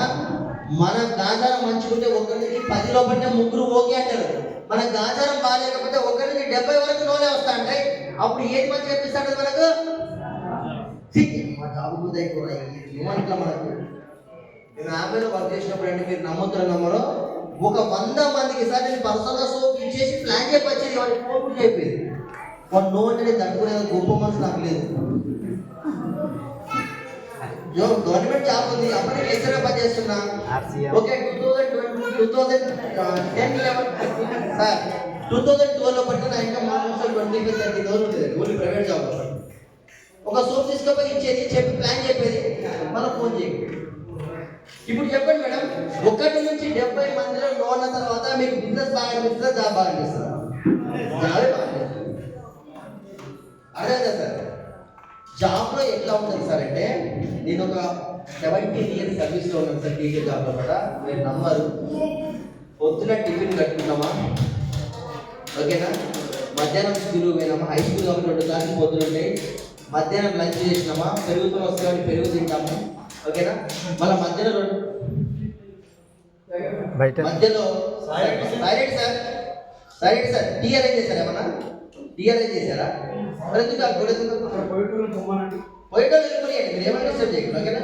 మన గాజారం మంచుకుంటే 1 నుంచి 10 లోపల 3 ఓకే అంటారు. మన గాజారం బాగాలేకపోతే 1 నుంచి 70 వరకు నోనే వస్తా ఉంటాయి. అప్పుడు ఏది మంచిగా అనిపిస్తాడు మనకు? మా జాబ్ కూడా ఏమంటా మనకు. నేను ఆమెలో వర్క్ చేసినప్పుడు అంటే మీరు నమ్మరో ఒక 100 మందికి సార్ నేను పర్సనల్గా సోప్ ఇచ్చేసి ప్లాన్ చెప్పొచ్చేది వాళ్ళకి ఫోన్ చెప్పేది. వాడు నో అంటే దట్టుకునే గొప్ప మనసు నాకు లేదు. గవర్నమెంట్ జాబ్ ఉంది అప్పటికి లెక్చరర్ పని చేస్తున్నా. ఓకే 2012 లో పట్టిన ఇంకా మామూలు 25-30,000 ఉంటుంది ఓన్లీ ప్రైవేట్ జాబ్. ఒక సోప్ తీసుకపోయి ఇచ్చేది చెప్పి ప్లాన్ చెప్పేది మనం ఫోన్ చేయండి. ఇప్పుడు చెప్పండి మేడం 1 నుంచి 70 మందిలో లో అన్న తర్వాత మీకు బిజినెస్ బాగా అనిపిస్తుందా జాబ్ బాగా అనిపిస్తుందా? జాబే బాగా అనిపిస్తుంది. అదే సార్ జాబ్లో ఎట్లా ఉంటుంది సార్ అంటే నేను ఒక 17 years సర్వీస్లో ఉన్నాను సార్ టీచర్ జాబ్లో కూడా. మీరు నమ్మరు, పొద్దున టిఫిన్ కట్టుకున్నామా ఓకేనా, మధ్యాహ్నం స్కూల్ పోయినామా, హై స్కూల్ కాబట్టి 2 క్లాసులు పొద్దున ఉంటాయి, మధ్యాహ్నం లంచ్ చేసినామా, పెరుగుతో వస్తామని పెరుగు తింటాము ఓకేనా, మళ్ళీ మధ్యలో సైలెంట్ సార్ టీ అరేంజ్ చేశారా? ఏమన్నా టీ అరేంజ్ చేశారా? పోయేటోళ్ళు వెళ్ళిపోయాడు, మీరు ఏమైనా డిస్టర్బ్ చేయకుండా ఓకేనా.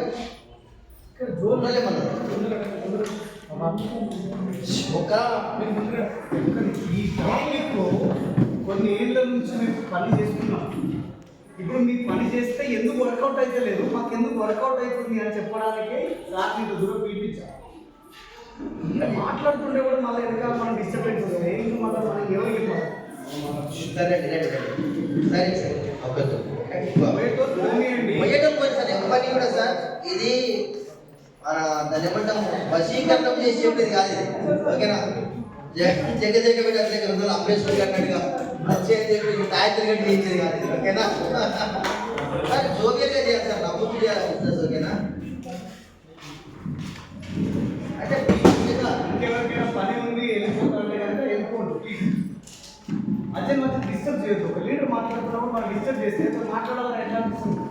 కొన్ని ఏళ్ళ నుంచి మేము పని చేస్తున్నాం. ఇప్పుడు మీకు పని చేస్తే ఎందుకు వర్కౌట్ అయితే లేదు, మాకు ఎందుకు వర్కౌట్ అవుతుంది అని చెప్పడానికి రాత్రి ఇంత దూరం పిలిపించాం. మాట్లాడుతుంటే కూడా మళ్ళీ వెనకాల మనం డిస్టర్బెన్స్ ఉంది ఏంటి మళ్ళీ మనం ఏమో చెప్పాలి సరే సరే సార్ ఒకతో మొయ్యటం పోయి సార్ ఎవరిని కూడా సార్ ఇది మన దాన్ని ఏమంటాం వశీకరణం చేసి చెప్పేది కాదు ఇది ఓకేనా జగ పెట్టి అట్లే అప్రేషన్ కట్టినట్టుగా వచ్చేది చెప్పి గాయత్రి గట్టి చేసేది కాదు ఇది ఓకేనా సార్ జోగ్యంగా చేయాలి సార్ నవ్వుతూ చేయాలి ఓకేనా అంటే ఇంకెవరికైనా పని ఉంది వెళ్ళిపోతాంటే కనుక వెళ్ళిపోండి అదే మధ్య డిస్టర్బ్ చేయొద్దు ఒక లీడర్ మాట్లాడుతున్నప్పుడు మనం డిస్టర్బ్ చేస్తే మాట్లాడాలని ఎట్లా అనిపిస్తుంది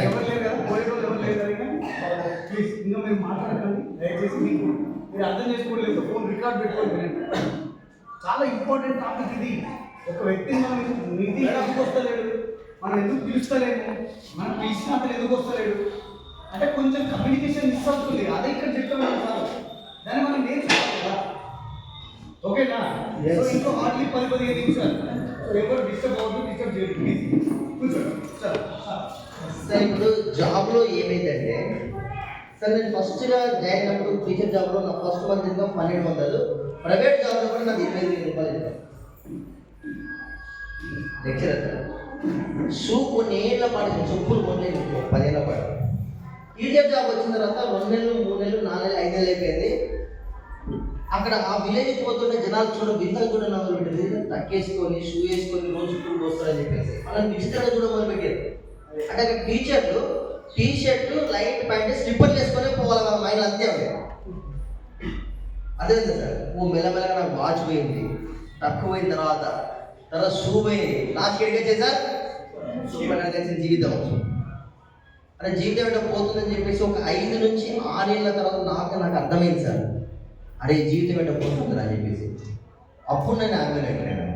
ఎవరు లేరు కదా పోయే రోజు ఎవరు లేరు కదా ప్లీజ్ ఇంకా మీరు మాట్లాడకండి దయచేసి మీకు మీరు అర్థం చేసుకోలేదు ఫోన్ రికార్డ్ పెట్టుకొని వినండి చాలా ఇంపార్టెంట్ టాపిక్ ఇది ఒక వ్యక్తిని మనం నిధి ఎందుకు వస్తలేడు మనం ఎందుకు పిలుస్తలేము మనం పిలిచిన అతను ఎందుకు వస్తలేడు అంటే కొంచెం కమ్యూనికేషన్ మిస్ అవుతుంది అదే ఇక్కడ చెప్తాను సార్ దాన్ని మనం నేర్చుకోవాలి కదా ఓకేనా సో ఇంకో హార్డ్లీ 10-15 నిమిషాలు ఎవరు డిస్టర్బ్ అవ్వద్దు డిస్టర్బ్ చేయదు ప్లీజ్ కూర్చోండి సార్ ఇప్పుడు జాబ్లో ఏమైందంటే సార్ నేను ఫస్ట్గా జాయిన్ అయినప్పుడు టీచర్ జాబ్లో నా ఫస్ట్ మంత్ ఇన్కమ్ 1200 ప్రైవేట్ జాబ్లో కూడా నాకు 25,000 రూపాయలు ఇన్కమ్ లెక్చరర్ సార్ షూ కొన్ని ఏళ్ళ పాటు చెప్పులు కొనలేదు 10 ఏళ్ళ పాటు టీచర్ జాబ్ వచ్చిన తర్వాత 2 నెలలు 3 నెలలు 4 నెలలు 5 నెలలు అయిపోయింది అక్కడ ఆ విలేజ్కి పోతుంటే జనాలు వింతలు చూడడం మొదలు పెట్టేది టక్కేసుకొని షూ వేసుకొని రోజు టూర్ వస్తారని చెప్పేసి వాళ్ళని విచిత్రంగా చూడడం మొదలు పెట్టారు అంటే అక్కడ టీచర్లు టీ షర్ట్ లైట్ ప్యాంట్ స్లిప్పర్లు వేసుకొని పోవాలి వాళ్ళ మైండ్ అంతే ఉంది అదే సార్ మెల్లమెల్లగా నాకు వాచ్ పోయింది తక్కువ పోయిన తర్వాత షూ పోయింది లాస్ట్ ఎడిగే సార్ షూ పెట్టాల్సిన జీవితం అంటే జీవితం ఏంటో పోతుందని చెప్పేసి ఒక 5 నుంచి 6 ఏళ్ళ తర్వాత నాకు అర్థమైంది సార్ అరే జీవితం ఏంటో పోతుందిరా అని చెప్పేసి అప్పుడు నేను ఆగలేకపోయాను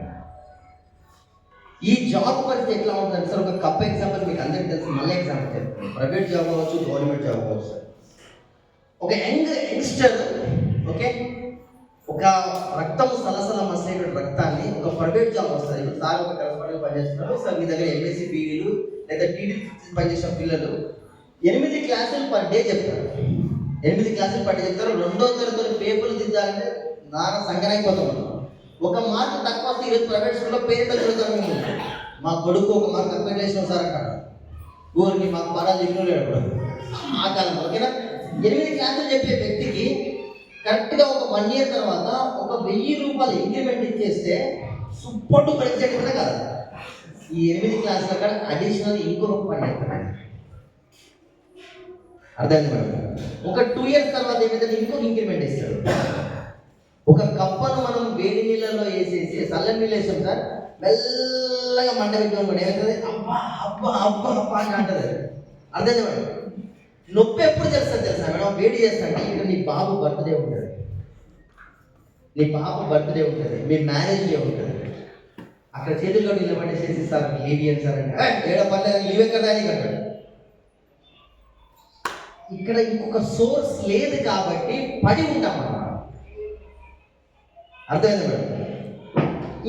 ఈ జాబ్ పరిస్థితి ఎట్లా ఉంటుంది సార్ ఒక కప్ ఎగ్జాంపుల్ మీకు అందరికీ తెలుసు మళ్ళీ ఎగ్జాంపుల్ చెప్తాను ప్రైవేట్ జాబ్ అవ్వచ్చు గవర్నమెంట్ జాబ్ అవ్వచ్చు సార్ ఒక యంగ్స్టర్ ఓకే ఒక రక్తం సలసల మసిలేటువంటి రక్తాన్ని ఒక ప్రైవేట్ జాబ్ వస్తుంది ఇప్పుడు సార్ ఒక కరెస్పాండెంట్ పనిచేస్తున్నారు సార్ మీ దగ్గర ఎంఎస్సీ పీడీలు లేదా టీడీ పనిచేసిన పిల్లలు 8 క్లాసులు పర్ డే చెప్తారు 8 క్లాసులు పర్ డే చెప్తారు 2వ తరగతి పేపర్లు దిద్దాలంటే నాన్న సంకరైపోతాం ఒక మార్క్ తక్కువ వస్తే ఈరోజు ప్రైవేట్ స్కూల్లో పేరెంట్ చదువుతాం మేము మా కొడుకు ఒక మార్క్ తక్కువ వేసిన సార్ అక్కడ ఊరికి మాకు పరాజు ఇల్లు లేడు ఆ కాలం ఓకేనా 8 క్లాసులు చెప్పే వ్యక్తికి కరెక్ట్గా ఒక 1 ఇయర్ తర్వాత ఒక 1000 రూపాయలు ఇంక్రిమెంట్ ఇచ్చేస్తే సుప్పట్టు పరీక్ష కదా ఈ 8 క్లాసుల అక్కడ అడిషనల్ ఇంకొక పని చేస్తాడు అర్థమైంది మేడం ఒక 2 ఇయర్స్ తర్వాత ఏమైతే ఇంకొక ఇంక్రిమెంట్ ఇస్తాడు ఒక కప్పను మనం వేడి నీళ్ళలో వేసేసి చల్లని నీళ్ళు వేసాం సార్ మెల్లగా మంట పెట్టుకోవాలి ఏమవుతుంది అబ్బా అబ్బా అబ్బా అబ్బా అని అంటది అర్థమైంది మేడం నొప్పి ఎప్పుడు తెలుస్తుంది తెలుసా మేడం వేడి చేస్తాంటే ఇక్కడ నీ బాబు బర్త్డే ఉంటుంది మీ మ్యారేజ్ డే ఉంటుంది అక్కడ చేతుల్లో నిలబడేసేసి సార్ లీవ్ ఇయ్యండి సార్ అంటే ఏడ పర్లేదు లీవ్ ఎక్కడ అని అంటాడు ఇక్కడ ఇంకొక సోర్స్ లేదు కాబట్టి పడి ఉంటాం అన్నమాట అర్థమైంది మేడం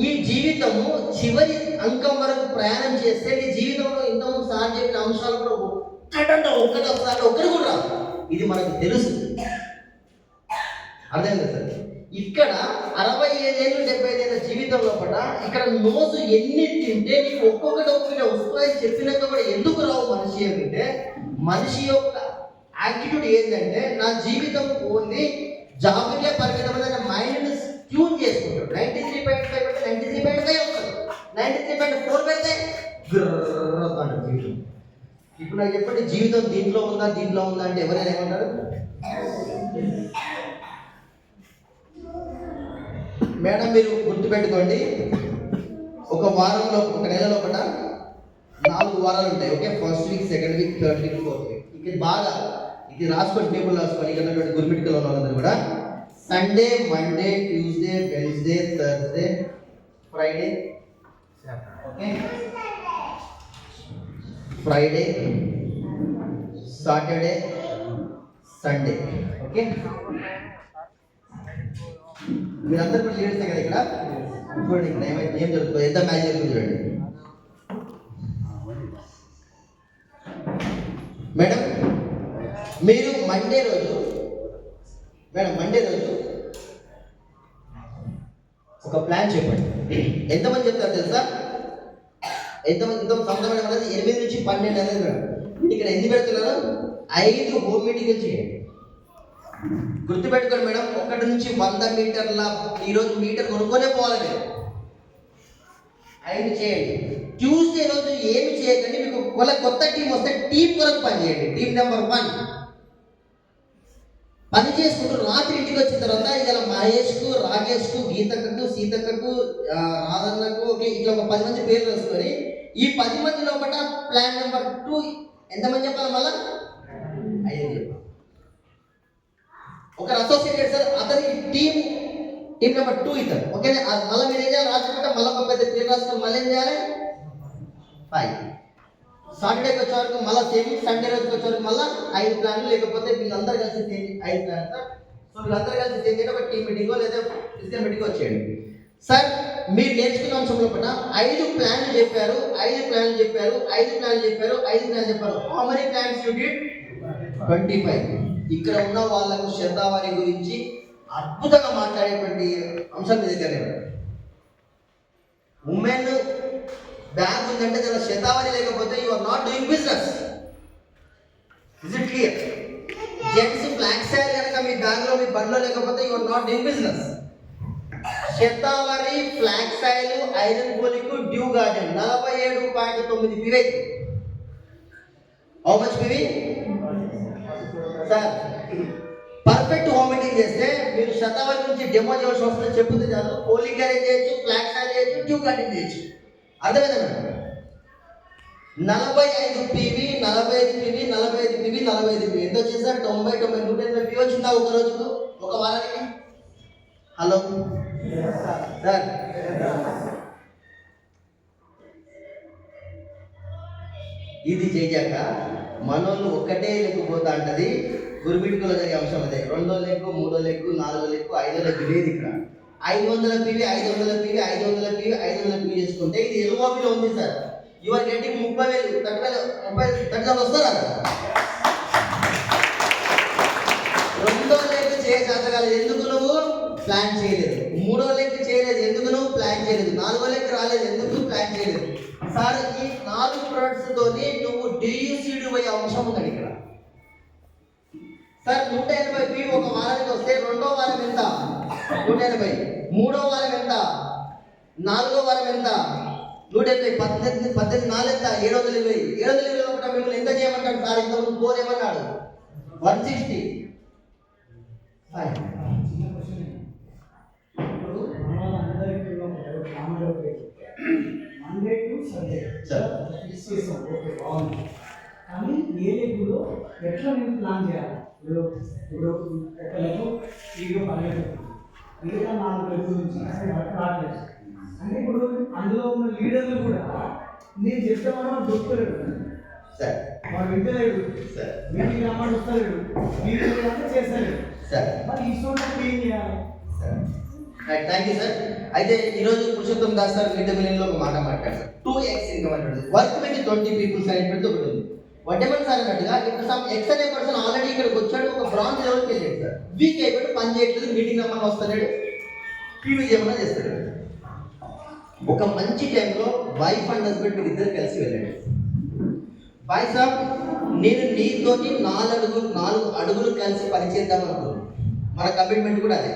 ఈ జీవితము చివరి అంకం వరకు ప్రయాణం చేస్తే నీ జీవితంలో ఇంతకు సార్ చెప్పిన అంశాలు కూడా ఒక్కటి కూడా రాదు ఇది మనకు తెలుసు అర్థమైంది సార్ ఇక్కడ 65 ఏళ్ళు 75 ఏళ్ళ జీవితంలో కూడా ఇక్కడ నోసు ఎన్ని తింటే నీకు ఒక్కొక్కటి వస్తాయని చెప్పినాక కూడా ఎందుకు రావు మనిషి అంటే మనిషి యొక్క యాటిట్యూడ్ ఏంటంటే నా జీవితం ఓన్లీ జాబ్కే పరిమితమైన మైండ్ ట్యూన్ చేసుకుంటాడు 93.5 పెడితే 93.5 వస్తుంది 93.4 పెడితే జీవితం ఇప్పుడు నాకు చెప్పండి జీవితం దీంట్లో ఉందా అంటే ఎవరైనా ఏమంటారు మేడం మీరు గుర్తుపెట్టుకోండి ఒక వారంలో ఒక నెల లోపల 4 వారాలు ఉంటాయి okay first week second week third week fourth week ఇది రాసుకోండి టేబుల్ రాసుకోండి ఇక్కడ గుర్తుపెట్టుకోవాలి వాళ్ళందరూ కూడా Sunday Monday Tuesday Wednesday Thursday Friday okay Friday Saturday Sunday okay మీరందరూ కూడా లీడర్స్ కదా ఇక్కడ చూడండి ఇక్కడ ఏం జరుగుతుంది ఎంత మ్యాచ్ జరుగుతుంది చూడండి మేడం మీరు మండే రోజు ఒక ప్లాన్ చెప్పండి. ఎంతమంది చెప్తారు తెలుసా? ఎంతమంది సంవత్సరం అనేది 8 నుంచి 12 అనేది మేడం. ఇక్కడ ఎన్ని పెడుతున్నారు? 5 హోమ్ మీటింగ్లు చేయండి. గుర్తుపెట్టుకోండి మేడం, 1 నుంచి 100 మీటర్ల ఈరోజు మీటర్ కొనుక్కొనే పోవాలి మీరు. 5 చేయండి. ట్యూస్డే రోజు ఏమి చేయకండి. మీకు వాళ్ళ కొత్త టీం వస్తే టీం కొరకు పని చేయండి. టీం నెంబర్ 1 పని చేసుకుంటూ రాత్రి ఇంటికి వచ్చిన తర్వాత ఇలా మహేష్కు, రాకేష్కు, గీతకు, సీతకు, రాధన్నకు ఇట్లా ఒక 10 మంది పేర్లు వస్తుంది. ఈ 10 మంది లోపల ప్లాన్ నెంబర్ 2 ఎంతమంది చెప్పాలి? మళ్ళా 5 చెప్పాలి. ఒక అసోసియేటెడ్ సార్ అతని టీం నెంబర్ 2 ఇద్దరు. ఓకేనా? మళ్ళీ మీరు ఏం చేయాలి? రాసుకుంటే మళ్ళీ ఒక పెద్ద పేరు రాసుకొని మళ్ళీ ఏం చేయాలి? 5. సాటర్డేకి వచ్చే వరకు మళ్ళీ సేమ్, సండే రోజుకి వచ్చే వరకు మళ్ళీ 5 ప్లాన్లు, లేకపోతే వీళ్ళందరూ కలిసి 5 ప్లాన్స్ సార్. సో వీళ్ళందరూ కలిసి చేయండి. ఒక టీం మీటింగో లేదా ఫిజికల్ మీటింగ్ వచ్చేయండి సార్. మీరు నేర్చుకున్న అంశంలో పట్ల 5 ప్లాన్లు చెప్పారు. How many plans you did? 25. ఇక్కడ ఉన్న వాళ్ళకు శతావరి గురించి అద్భుతంగా మాట్లాడేటువంటి అంశం మీ దగ్గర. ఉమెన్ బ్యాగ్ ఉందంటే దాని శతావరి లేకపోతే you are not doing business. Is it clear? Gents black style కనుక మీ బ్యాగ్ లో, మీ బండ్లో లేకపోతే you are not doing business. Shatavari, flag style, iron folic, dew garden 47.9 PV. How much PV sir? Perfect home meeting చేస్తే మీరు శతావరి నుంచి demo చేయాల్సి వస్తుంది. చెప్పుతే చాలు. పోలింగ్ అరేంజ్ చేయొచ్చు, ఫ్లాగ్ స్టైల్ చేయొచ్చు, డ్యూ గార్డెన్ చేయొచ్చు. అర్థమైందా మేడం? 45 పివి ఎంత వచ్చింది సార్? 180 పివి వచ్చిందా ఒక రోజుకు, ఒక వారానికి? హలో సార్, ఇది చేయక మనోళ్ళు ఒక్కటే లేకపోతా అంటది. గురుబిడ్కలో జరిగే అంశం అదే. 2వ లెగ్గు, 3వ లెగ్గు, 4వ లెగ్గు, 5వ లెగ్గు లేదు ఇక్కడ. 500 పివి చేసుకుంటే ఇది ఎల్ఓపిలో ఉంది సార్. యు ఆర్ గెటింగ్ 30,000 30,000 వస్తారా? 2వ లెగ్ చేయగలదు. ఎందుకు నువ్వు ప్లాన్ చేయలేదు? 3వ లెగ్ చేయలేదు. ఎందుకు నువ్వు ప్లాన్ చేయలేదు? 4వ లెగ్ రాలేదు. ఎందుకు ప్లాన్ చేయలేదు? సార్, ఈ 4 ప్రొడక్ట్స్ తోని నువ్వు డియూసీడ్ పోయే అంశం ఉంది ఇక్కడ సార్. 180 పివి ఒక వారానికి వస్తే 2వ వారం ఎంత? 180. 3వ వారం ఎంత? 4వ వారం ఎంత? 180. 18 4 ఎంత? 720. 720 ఒకటి మిమ్మల్ని ఎంత చేయమంటాడు సార్? ఇంతకుముందు 4 ఏమన్నాడు? 160. మండే టు సండే కానీ ఏ లెగ్గులో ఎట్లా నేను ప్లాన్ చేయాలి? ఇప్పుడు ఒక లెగ్గు ఈగో 10 మిగతా 4 లెగ్గుల నుంచి రావట్లేదు అంటే ఇప్పుడు అందులో ఉన్న లీడర్లు కూడా నేను చెప్తామని వాడు దొరుకుతలేడు సార్, వాడు వింటలేడు సార్, మీటింగ్ రమ్మని వస్తలేడు, మీటింగ్ అంటే చేస్తలేడు సార్. మరి ఈ స్టూడెంట్ ఏం చేయాలి? Thank you sir. అయితే ఈరోజు పురుషోత్తం దాస్ సార్ మిడ్ మిలియన్లో ఒక మాట మాట్లాడారు. 2x ఇన్కమ్ అంటుంది. వర్క్ విత్ 20 పీపుల్స్ అనేటువంటి ఒకటి ఉంది. వడ్డేమని సార్ అన్నట్టుగా ఇప్పుడు సమ్ ఎక్స్ అనే పర్సన్ ఆల్రెడీ ఇక్కడికి వచ్చాడు, ఒక బ్రాంజ్ లెవెల్కి వెళ్ళాడు సార్. వీక్ అయిపోయి పని చేయట్లేదు, మీటింగ్ రమ్మని వస్తున్నాడు, టీవీ ఏమన్నా చేస్తాడు. ఒక మంచి టైంలో వైఫ్ అండ్ హస్బెండ్ మీరు ఇద్దరు కలిసి వెళ్ళండి. బాయ్ సాబ్, నేను నీతోటి 4 అడుగులు కలిసి పనిచేద్దాం అనుకున్నాను. మన కమిట్మెంట్ కూడా అదే.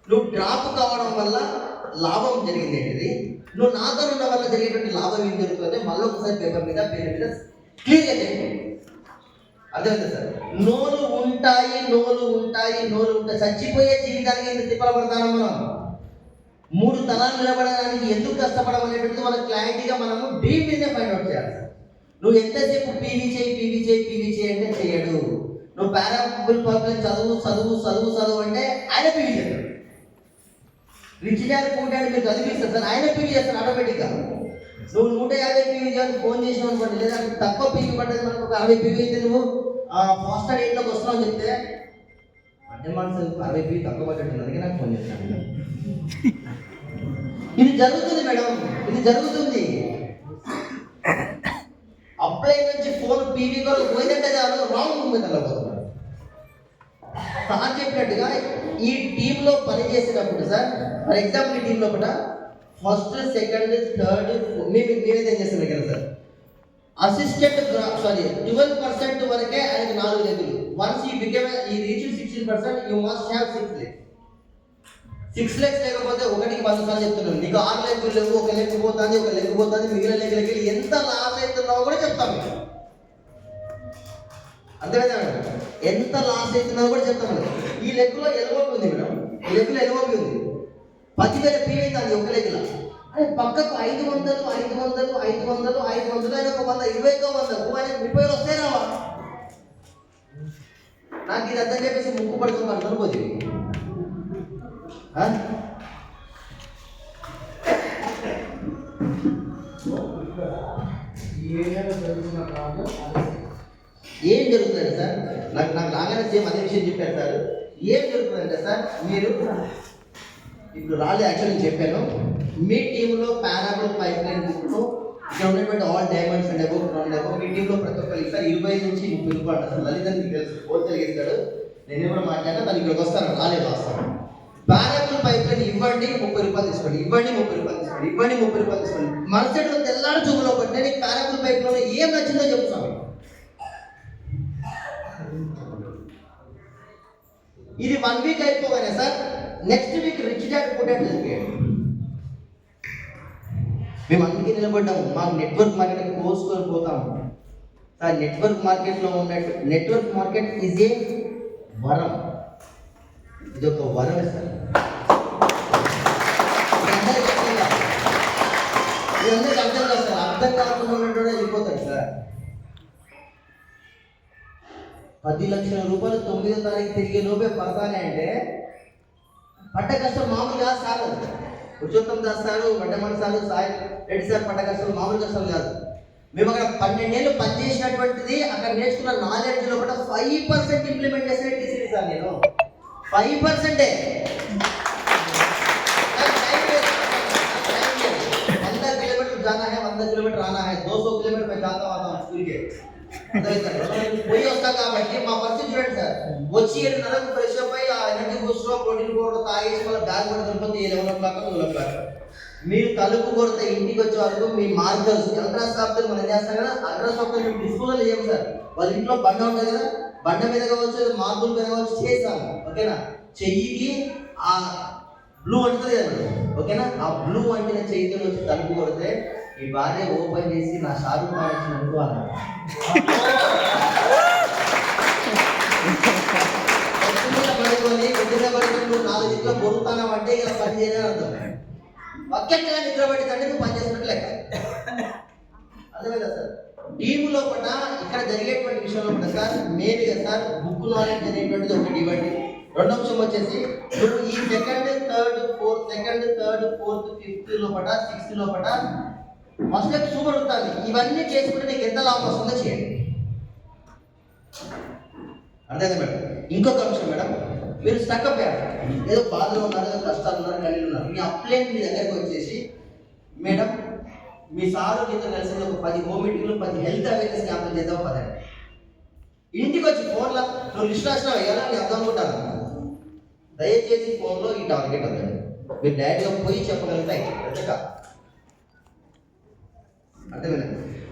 నువ్వు డ్రాప్ కావడం వల్ల లాభం జరిగింది ఏంటిది, నువ్వు నాతో ఉన్న వల్ల జరిగేటువంటి లాభం ఏం జరుగుతుంది, మళ్ళీ ఒకసారి పేపర్ మీద క్లియర్గా చెప్పండి. అర్థమైందా సార్? నోలు ఉంటాయి. చచ్చిపోయే జీవితానికి ఎంత తిప్పలపడతాను మనం. 3 తరాలు నిలబడడానికి ఎందుకు కష్టపడమనేటువంటిది మన క్లారిటీగా మనము డీప్ మీదే ఫైండ్ అవుట్ చేయాలి సార్. నువ్వు ఎంతసేపు పీవీ చేయి అంటే చేయడు. నువ్వు పారాబుల్ పర్పస్ చదువు అంటే ఆయన పీవీ చేస్తాడు. రిచ్ డాడ్ పూర్ డాడ్ మీరు చదివిస్తారు సార్, ఆయన పీవీ చేస్తాడు ఆటోమేటిక్గా. నువ్వు 150 పీవీ చేయాలని ఫోన్ చేసినావు అనుకోండి, లేదా తక్కువ పీవీ పడ్డది మనకు ఒక 60 పీవీ అయితే నువ్వు ఫాస్ట్ ఎయిట్లోకి వస్తున్నావు అని చెప్తే అంటే మనసు 60 పీవీ తక్కువ పడ్డట్టు, అందుకే నాకు ఫోన్ చేస్తాను. ఇది జరుగుతుంది మేడం, ఇది జరుగుతుంది. అప్లై నుంచి ఫోన్ పీవీ కూడా పోయిందంటే చాలు రాంగ్ మీద పోతున్నారు. సార్ చెప్పినట్టుగా ఈ టీంలో పని చేసేటప్పుడు సార్, ఫర్ ఎగ్జాంపుల్ ఈ టీం లోపల ఫస్ట్, సెకండ్, థర్డ్ మేమేం చేస్తాం కదా సార్, అసిస్టెంట్ 12% వరకే ఆయనకు 4 లెగ్గులు. వన్స్ ఈ reach 16% you must have 6 legs. 6 legs లేకపోతే ఒకటికి 100 సార్లు చెప్తున్నాను, నీకు 6 లెగ్గులు లేవు, ఒక లెగ్ పోతుంది, ఒక లెగ్ పోతుంది, మిగిలిన లెగ్గులకి ఎంత లాస్ అవుతున్నావో కూడా చెప్తాం మీకు. అర్థమైందా మేడం? ఎంత లాస్ అవుతున్నావో కూడా చెప్తాం. ఈ లెగ్గులో ఎల్ఓపి ఉంది మేడం, ఈ లెగ్గులో ఎల్ఓపి ఉంది, 10,000 పీ అవుతుంది ఒక లెగ్గులో. అదే పక్కకు 500 ఆయన ఒక 100 20 ఆయన 30 వస్తాయి రావా? నాకు ఇది అర్థం చెప్పేసి ముక్కు పడుతుంది అనుకోపోతే ఏం జరుగుతుందంటే సార్, నాకు రాగానే సేమ్ అదే విషయం చెప్పారు సార్. ఏం జరుగుతుందంటే సార్, మీరు ఇప్పుడు యాక్చువల్ నేను చెప్పాను, మీ టీంలో పారాబుల్ పైప్ లైన్ బుక్లో ఇక్కడ ఉన్నటువంటి all diamonds and above round above మీ టీంలో ప్రతి ఒక్కరికి సార్ 20 నుంచి 30 రూపాయలు అంటారు. లలిత మీకు తెలుసు, హోల్సేల్ ఇస్తాడు. నేను ఎప్పుడు మాట్లాడినా తను ఇక్కడికి వస్తాను, రాలేదు వస్తాను. పారాబుల్ పైప్ లైన్ ఇవ్వండి 30 రూపాయలు తీసుకోండి, ఇవ్వండి 30 రూపాయలు తీసుకోండి, ఇవ్వండి 30 రూపాయలు తీసుకోండి. మరుసటిలో తెల్లారి చూపులో పట్టిన నీకు పారాబుల్ పైప్ లో ఏం నచ్చిందో చెప్తాను. ఇది 1 వీక్ అయిపోగానే sir next week rich dad potato జరిగాడు. మేము అందుకే నిలబడ్డాము, మాకు నెట్వర్క్ మార్కెట్ కోసుకొని పోతాము సార్. నెట్వర్క్ మార్కెట్లో ఉన్నట్టు నెట్వర్క్ మార్కెట్ ఈజ్ ఏ వరం, ఇది ఒక వరం సార్. ఇదందరికీ అర్థం కాదు సార్, అర్థం కాకుండా ఉన్నట్టు వెళ్ళిపోతాడు సార్. 10 లక్షల రూపాయలు 9వ తారీఖు తిరిగే లోపే పడతానే అంటే పడ్డ కష్టం మామూలు కాదు sir. Purushottam Das sir, Vaddamani sir, Sai Reddy sir పడ్డ కష్టాలు మామూలు కష్టాలు కాదు. మేము అక్కడ 12 ఏళ్ళు పనిచేసినటువంటిది, అక్కడ నేర్చుకున్న నాలెడ్జ్ లో కూడా 5% ఇంప్లిమెంట్ చేసిన టీసీ సార్. నేను 5%. 100 किलोमीटर जाना है, 100 किलोमीटर आना है, 200 किलोमीटर मैं जाता आता हूँ स्कूल के. పోయి వస్తా కాబట్టి మా పరిస్థితి చూడండి సార్. వచ్చి 7:30 ఫ్రెష్ అప్ అయ్యి ఆ ఎనర్జీ బూస్ట్ ప్రోటీన్ పౌడర్ తాగేసి మళ్ళీ బ్యాగ్ కూడా దొరికిపోతే 11:00 మీరు తలుపు కొడితే ఇంటికి వచ్చే వరకు మీ మార్కర్స్ అల్ట్రాసాఫ్ట్ మనం చేస్తాం కదా, అల్ట్రాసాఫ్ట్ మేము డిస్పోజల్ చేయం సార్. వాళ్ళ ఇంట్లో బండ ఉంటుంది కదా, బండ మీద కావచ్చు, మార్కుల మీద కావచ్చు చేసాము. ఓకేనా? చెయ్యికి ఆ బ్లూ అంటుంది కదా, ఓకేనా? ఆ బ్లూ అంటిన చెయ్యితో వచ్చి తలుపు కొడితే ఈ భార్య ఓపెన్ చేసి నా షారూఖ్ ఖాన్ వచ్చిన అనుకోవాలి. పడుకొని కొద్దిగా పడుకొని నువ్వు 4 దిక్కులో బొరుతానంటే ఇక పని చేయలేని అర్థం. ఒక్కటిగా నిద్రపడితే నువ్వు పని చేసినట్టు లెక్క. అర్థమైందా సార్? టీము లోపల ఇక్కడ జరిగేటువంటి విషయంలో కూడా సార్ మేలుగా సార్ బుక్ నాలెడ్జ్ అనేటువంటిది ఒకటి ఇవ్వండి. రెండో అంశం వచ్చేసి నువ్వు ఈ సెకండ్, థర్డ్, ఫోర్త్, ఫిఫ్త్ లోపల 6th లోపల ఫస్ట్ సూపర్ ఉంటుంది. ఇవన్నీ చేసుకుంటే నీకు ఎంత లాభం వస్తుందో చేయండి. అర్థమైందా మేడం? ఇంకొక అంశం మేడం, మీరు స్టక్అప్ ఏదో బాధలో ఉన్నారు, ఏదో కష్టాలు ఉన్నారు, కలిగి ఉన్నారు, మీ అప్లైన్ మీ దగ్గరకు వచ్చేసి మేడం మీ సారు నీతో కలిసి ఒక 10 హోమ్ మీటింగ్లు, 10 హెల్త్ అవేర్నెస్ క్యాంపులు చేద్దాం పదండి. ఇంటికి వచ్చి ఫోన్లో నువ్వు లిస్ట్ రాసినావు ఎలా నేను అర్థం ఉంటాను. దయచేసి ఫోన్లో ఈ టార్గెట్ అవుతుంది, మీరు డైరెక్ట్గా పోయి చెప్పగలుగుతాయి. అర్థమైనా?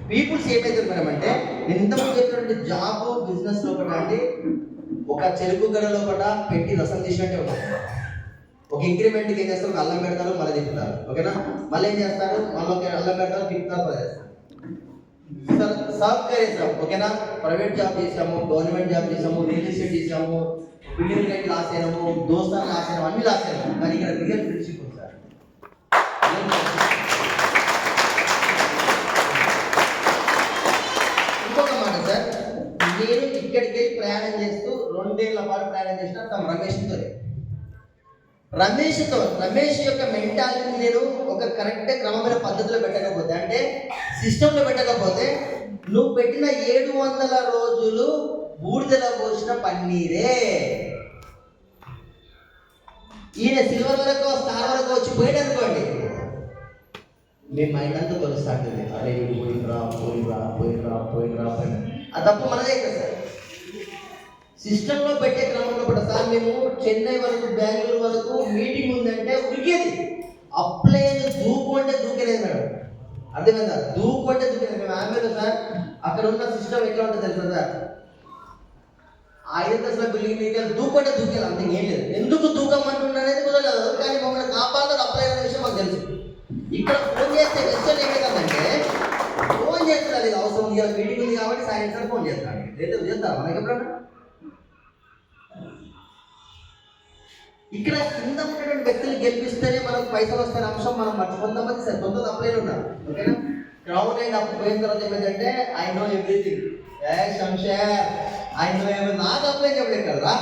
పీపుల్స్ ఏమైతే మేడం అంటే నేను ఇంతకుముందు చెప్పినటువంటి జాబ్ బిజినెస్ లోపల అంటే ఒక చెరుకు గడ లోపల పెట్టి రసం తీసినట్టే ఉంటుంది. ఒక ఇంక్రిమెంట్కి ఏం చేస్తారు, అల్లం పెడతారు, మళ్ళీ తిప్పుతారు. ఓకేనా? మళ్ళీ ఏం చేస్తారు, మళ్ళీ అల్లం పెడతారు, తిప్పుతారు, మళ్ళీ చేస్తారు. సర్వ్ చేసాం. ఓకేనా? ప్రైవేట్ జాబ్ చేసాము, గవర్నమెంట్ జాబ్ చేసాము, రియల్ ఎస్టేట్ చేసాము, బిల్డింగ్ రేట్ లాస్ అయినాము, దోస్తాను లాస్ అయినాము, అన్ని లాస్ అయినాము. కానీ ఇక్కడ రియల్ ఫ్రెండ్షిప్ ఉంది సార్. ఇంకొక మాట సార్, నేను ఇక్కడికి వెళ్ళి ప్రయాణం చేస్తూ 2 ఏళ్ల పాటు ప్రయాణం చేసిన తమ రమేష్ యొక్క మెంటాలిటీని నేను ఒక కరెక్ట్ క్రమమైన పద్ధతిలో పెట్టకపోతే, అంటే సిస్టంలో పెట్టకపోతే నువ్వు పెట్టిన 700 రోజులు బూడిదలో పోసిన పన్నీరే. ఈయన సిల్వర్ వరకు, స్టార్ వరకు వచ్చి పోయాడు అనుకోండి, మీ మైండ్ అంతా కొలుస్తాంటుంది. అరే వీడు పోయినరా. ఆ తప్పు మనదే కదా సార్. సిస్టంలో పెట్టే క్రమంలో కూడా సార్ మేము చెన్నై వరకు బెంగళూరు వరకు మీటింగ్ ఉందంటే ఉరికేది. అప్లై దూకుంటే దూకేది మేడం, అర్థమైందా? దూకుంటే దూకేది. మేము ఆమెలో సార్ అక్కడ ఉన్న సిస్టమ్ ఎట్లా ఉంటుంది తెలుసా సార్, 5 అంతస్తుల బిల్డింగ్ మీకు దూకుంటే దూకేది, అంత ఏం లేదు. ఎందుకు దూకమంటున్నది కుదరలేదు, కానీ మమ్మల్ని కాపాడాలి అప్లై అనే విషయం మాకు తెలుసు. ఇక్కడ ఫోన్ చేస్తే క్వశ్చన్ ఏమైందంటే, ఫోన్ చేస్తారు అది అవసరం ఉంది, మీటింగ్ ఉంది కాబట్టి సాయంత్రం ఫోన్ చేస్తాను. లేదా చేస్తారు మనకి ఎప్పుడన్నా. ఇక్కడ కింద ఉన్నటువంటి వ్యక్తులు గెలిపిస్తేనే మనకు పైసలు వస్తాయనే అంశం మనం మర్చిపోతామని సార్. కొంత అప్లైలు ఉన్నారు, ఓకేనా? క్రౌడ్ అయిన పోయిన తర్వాత ఏమైందంటే I know everything, I know ఎవరి నాకు అప్లై చెప్పలేదు కదా.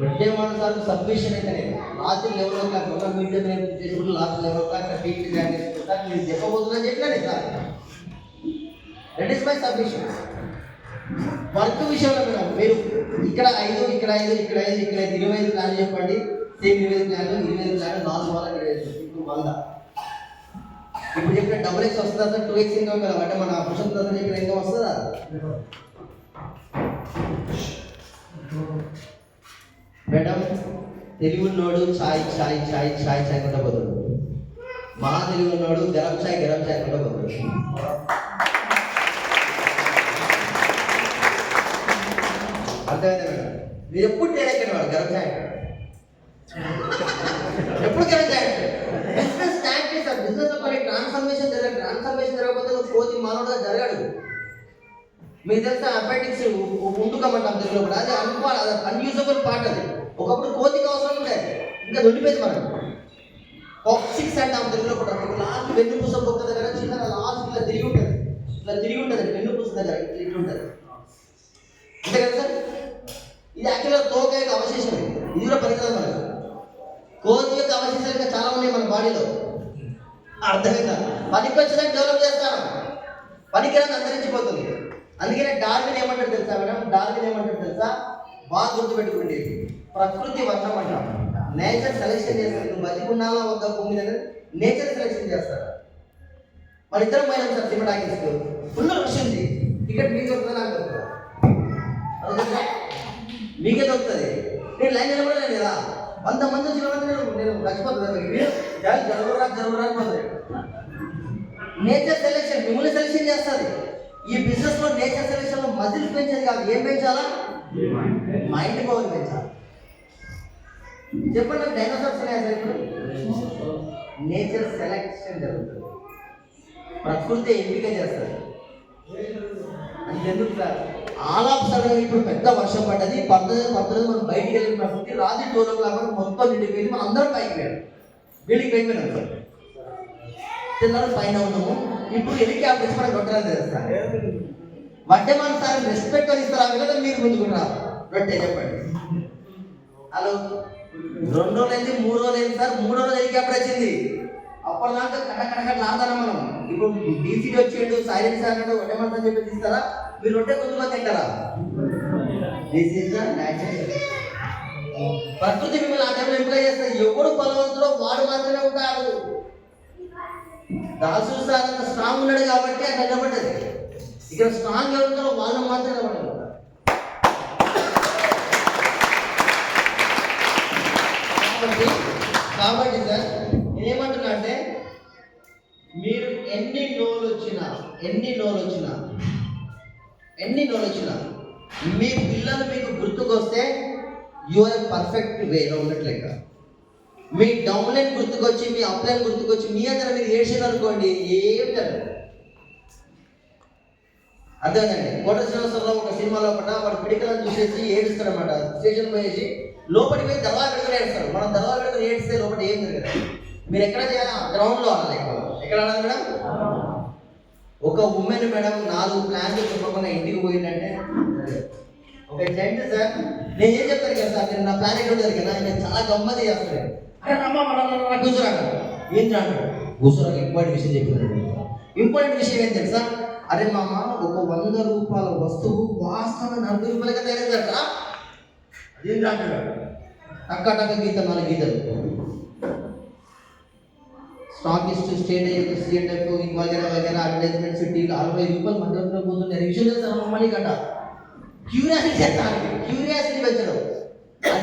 వడ్డే సార్ సబ్మిషన్ అయితే లాస్ట్ లెవెల్ ఒక మీడియం చేసుకుంటూ లాస్ట్ లెవెల్ టీటీ జాయిన్ చేసుకుంటా మీరు చెప్పబోతున్నా చెప్పినాను sir. That is my submission. Work విషయంలో మీరు ఇక్కడ 5 ఇక్కడ 25 ప్లాన్ చెప్పండి. సేమ్ 25 ప్లాన్ 4 వారాలు 25 ఇప్పుడు 100. ఇప్పుడు చెప్పిన డబుల్ ఎక్స్ వస్తుందా సార్? 2x ఇన్కమ్ కదా, అంటే మన పురుషుల తర్వాత చెప్పిన ఇన్కమ్ వస్తుందా? మేడం తెలుగు ఉన్నోడు చాయ్ కొంట పోతాడు, మహా తెలుగు ఉన్నోడు గరం చాయ్ కొంట పోతాడు. అర్థమైందా మేడం? మీరు ఎప్పుడు తేడా వాడు గరం చాయ్ ఎప్పుడు గరం చాయ్. బిజినెస్ స్టార్ట్ చేస్తారు, బిజినెస్ లో కొన్ని ట్రాన్స్ఫర్మేషన్ జరగకపోతే కోతి మానవుడుగా జరగడు. మీకు తెలుసా అపెండిక్స్ ఉండుకోమంటాం తెలుగులో కూడా, అది అది అన్యూజబుల్ పార్ట్. అది ఒకప్పుడు కోతికి అవసరం ఉండేది, ఇంకా దొండిపోయింది మనం. కాక్సిక్స్ అంటాం తెలుగులో కూడా. లాస్ట్ వెన్నుపూస బొక్క దగ్గర చిన్న లాస్ట్ ఇట్లా తిరిగి ఉంటుంది వెన్నుపూస దగ్గర ఇట్లా ఉంటుంది, అంతే కదా సార్? ఇది యాక్చువల్గా తోక యొక్క అవశేషం, ఇది కూడా పనికిరాదు మనకు. కోతి యొక్క అవశేషాలు ఇంకా చాలా ఉన్నాయి మన బాడీలో, అర్థమైందా? పనికి వచ్చేదాన్ని డెవలప్ చేస్తాను, పనికిరాదు అంతరించిపోతుంది. అందుకనే డార్విన్ ఏమంటారు తెలుసా మేడం? బాగా గుర్తుపెట్టుకోండి, ప్రకృతి వర్ణం అంటాం. నేచర్ సెలెక్షన్ చేస్తారు. నువ్వు బతికున్నావా వద్ద భూమి మీద నేచర్ సెలెక్షన్ చేస్తారు. మన ఇద్దరం పోయినాం sir cinema talkies, full rush ఉంది. టికెట్ మీకు దొరుకుతుందా నాకు దొరుకుతుందా? మీకే దొరుకుతుంది. నేను లైన్ నిలబడలేను కదా, 100 మంది వచ్చిన నేను చచ్చిపోతుంది. నేచర్ సెలెక్షన్ మిమ్మల్ని సెలెక్షన్ చేస్తుంది. ఈ బిజినెస్ లో నేచర్ సెలెక్షన్ లో మజిల్స్ పెంచేది కాదు, ఏం పెంచాలా? మైండ్ పవర్ పెంచాలి. చెప్పండి, డైనోసార్స్ ఉన్నాయా సార్? ఇప్పుడు నేచర్ సెలెక్షన్ జరుగుతుంది, ప్రకృతి ఎంపిక చేస్తుంది. అంతెందుకు సార్, ఆల్ ఆఫ్ సడన్ ఇప్పుడు పెద్ద వర్షం పడ్డది, 19 మనం బయటికి వెళ్ళిన ప్రకృతి రాత్రి 12 o'clock మొత్తం నిండికి వెళ్ళి మనం అందరం పైకి వెళ్ళాం, బిల్డింగ్ పైకి వెళ్ళాం సార్. తిన్నారు పైన ఉన్నాము. ఇప్పుడు హెలికాప్టర్స్ మనకు రొట్టెలు చేస్తారు. వడ్డే మన సార్ రెస్పెక్ట్ అని ఇస్తారా కదా, మీరు ముందుకున్నారా? రొట్టె చెప్పండి. హలో, 2 రోజులైంది, 3 రోజులైంది సార్. 3వ రోజు హెలికాప్టర్ వచ్చింది. అప్పటిదాకా కట్టకట్టలాడతారా మనం. ఇప్పుడు డీసీ వచ్చేడు, సైలెన్స్ అన్నాడు, వడ్డే మన అని చెప్పి తీస్తారా? మీరు రొట్టె కొద్దిగా తింటారా? This is the natural. ప్రకృతి మిమ్మల్ని ఆ టైంలో ఎంప్లాయ్ చేస్తారు. ఎవడు బలవంతుడో వాడు మాత్రమే ఉంటాడు. దాసు సార్ అంత స్ట్రాంగ్ ఉన్నాడు కాబట్టి అక్కడ నిలబడ్డది. ఇక్కడ స్ట్రాంగ్ ఎవరుతారో వాళ్ళు మాత్రమే నిలబడ్డారు. కాబట్టి సార్ నేనేమంటున్నా అంటే, మీరు ఎన్ని నోలు వచ్చినా మీ పిల్లలు మీకు గుర్తుకొస్తే యువర్ పర్ఫెక్ట్ వేలో ఉన్నట్లేక. మీ డౌన్లైన్ గుర్తుకొచ్చి, మీ అప్లైన్ గుర్తుకొచ్చి మీ అందరూ మీరు ఏడ్చారు అనుకోండి, ఏం జరగదు. అర్థమైందండి? కోట శ్రీనివాసరావు ఒక సినిమాలో పడ్డ వాడు పిడికలను చూసేసి ఏడుస్తాడు అనమాట. స్టేషన్ పోయేసి లోపలికి పోయి దళాలు పెట్టుకుని ఏడుస్తాడు. మనం దళాలు పెట్టుకుని ఏడిస్తే లోపల ఏం జరగదు. మీరు ఎక్కడ చేయాలి? గ్రౌండ్లో ఆడాలి. ఎక్కడ ఆడాలి మేడం? ఒక ఉమెన్ మేడం 4 ప్లాన్లు చెప్పకుండా ఇంటికి పోయిందంటే, ఒక జెంట్ సార్ నేను ఏం చెప్తాను కదా సార్, నేను నా ప్లాన్ ఎక్కడ ఉంటుంది కదా, నేను చాలా గమ్మతి చేస్తాను. అరే అమ్మ మన కూర్చోరాడు, ఏం రాడు కూర్చోరాక ఇంపార్టెంట్ విషయం చెప్పినాడు. ఇంపార్టెంట్ విషయం ఏం తెలుసా? అరే మామ, ఒక 100 రూపాయల వస్తువు వాస్తవ 40 రూపాయలకి తయారైందట. అదేం రాంటాడు, టక్క గీత 4 గీతలు. స్టాకిస్ట్, స్టేట్ అయ్యే సిఎంఎఫ్ వగేరా వగేరా అడ్వర్టైజ్మెంట్స్ టీలు 60 రూపాయలు మధ్యవర్తిలో పోతుంది. రివిజన్ చేస్తాను మళ్ళీ గంట క్యూరియాసిటీ చేస్తాను. క్యూరియాసిటీ పెంచడం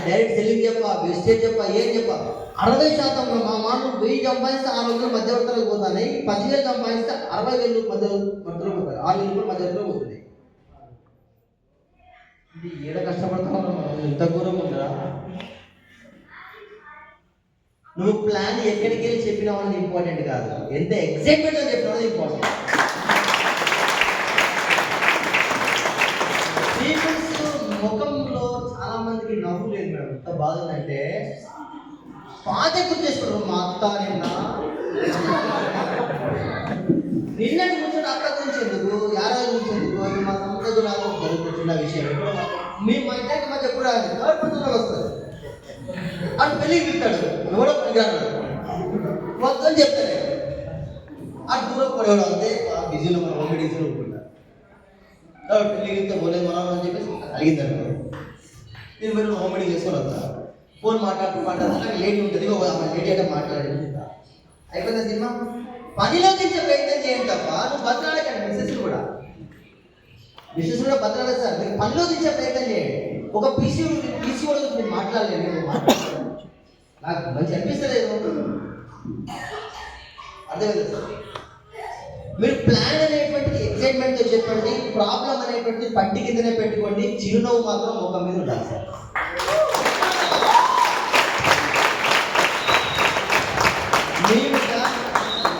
డైరెక్ట్ సెల్లింగ్ చెప్ప, వెస్టేజ్ చెప్ప, ఏం చెప్ప 60% మా మామూలు 1000 సంపాదిస్తే 600 మధ్యవర్తులకు పోతాయి. 10,000 సంపాదిస్తే 60,000 మధ్యవర్తులు పోతాయి. 6,000 రూపాయలు మధ్యవర్తులు పోతుంది. ఇది ఏడ కష్టపడతాం మనం, ఎంత ఘోరం ఉందా. నువ్వు ప్లాన్ ఎక్కడికి వెళ్ళి చెప్పినావు అనేది ఇంపార్టెంట్ కాదు, ఎంత ఎగ్జైట్మెంట్తో చెప్పినావు అనేది ఇంపార్టెంట్. పీపుల్స్ ముఖంలో చాలా మందికి నవ్వు లేదు మేడం. ఎంత బాధ ఉందంటే పాత గుర్తు చేసుకుంటారు. మా అత్త నిన్నటి కూర్చొని అక్క గురించి ఎందుకు, యారా గురించి ఎందుకు, మా సంస్థ రాదు జరుగుతున్న విషయం. మీ మా ఇద్దరికి మధ్య కూడా వస్తుంది. అటు పెళ్ళికి వెళ్తాడు, ఎవడో పనికిరాడు మొత్తం చెప్తాడు. అటు దూరం పడేవాడు అంతే బిజీలో మనం ఓన్లీ డీజీలో ఉంటున్నారు. పెళ్ళికి వెళ్తే పోలేదు మనం అని చెప్పేసి అడిగిందండి. నేను మీరు హోమ్ మీటింగ్ చేసుకొని వస్తాను. ఫోన్ మాట్లాడుతూ లేట్ ఉంటుంది, లేట్ అయితే మాట్లాడేది అయిపోయిందా సినిమా. పనిలో తెచ్చే ప్రయత్నం చేయండి తప్ప నువ్వు బతలాడకండి. మిస్సెస్ కూడా బతలాడదు సార్. మీరు పనిలో తెచ్చే ప్రయత్నం చేయండి. ఒక పీసీ కూడా నేను మాట్లాడలేదు, నాకు మంచి అనిపిస్తలేదు. అర్థమైంది సార్. మీరు ప్లాన్ అనేటువంటిది ఎక్సైట్మెంట్తో చెప్పండి, ప్రాబ్లం అనేటువంటిది పట్టి కిందనే పెట్టుకోండి. చిరునవ్వు మాత్రం ముఖం మీద ఉండాలి సార్.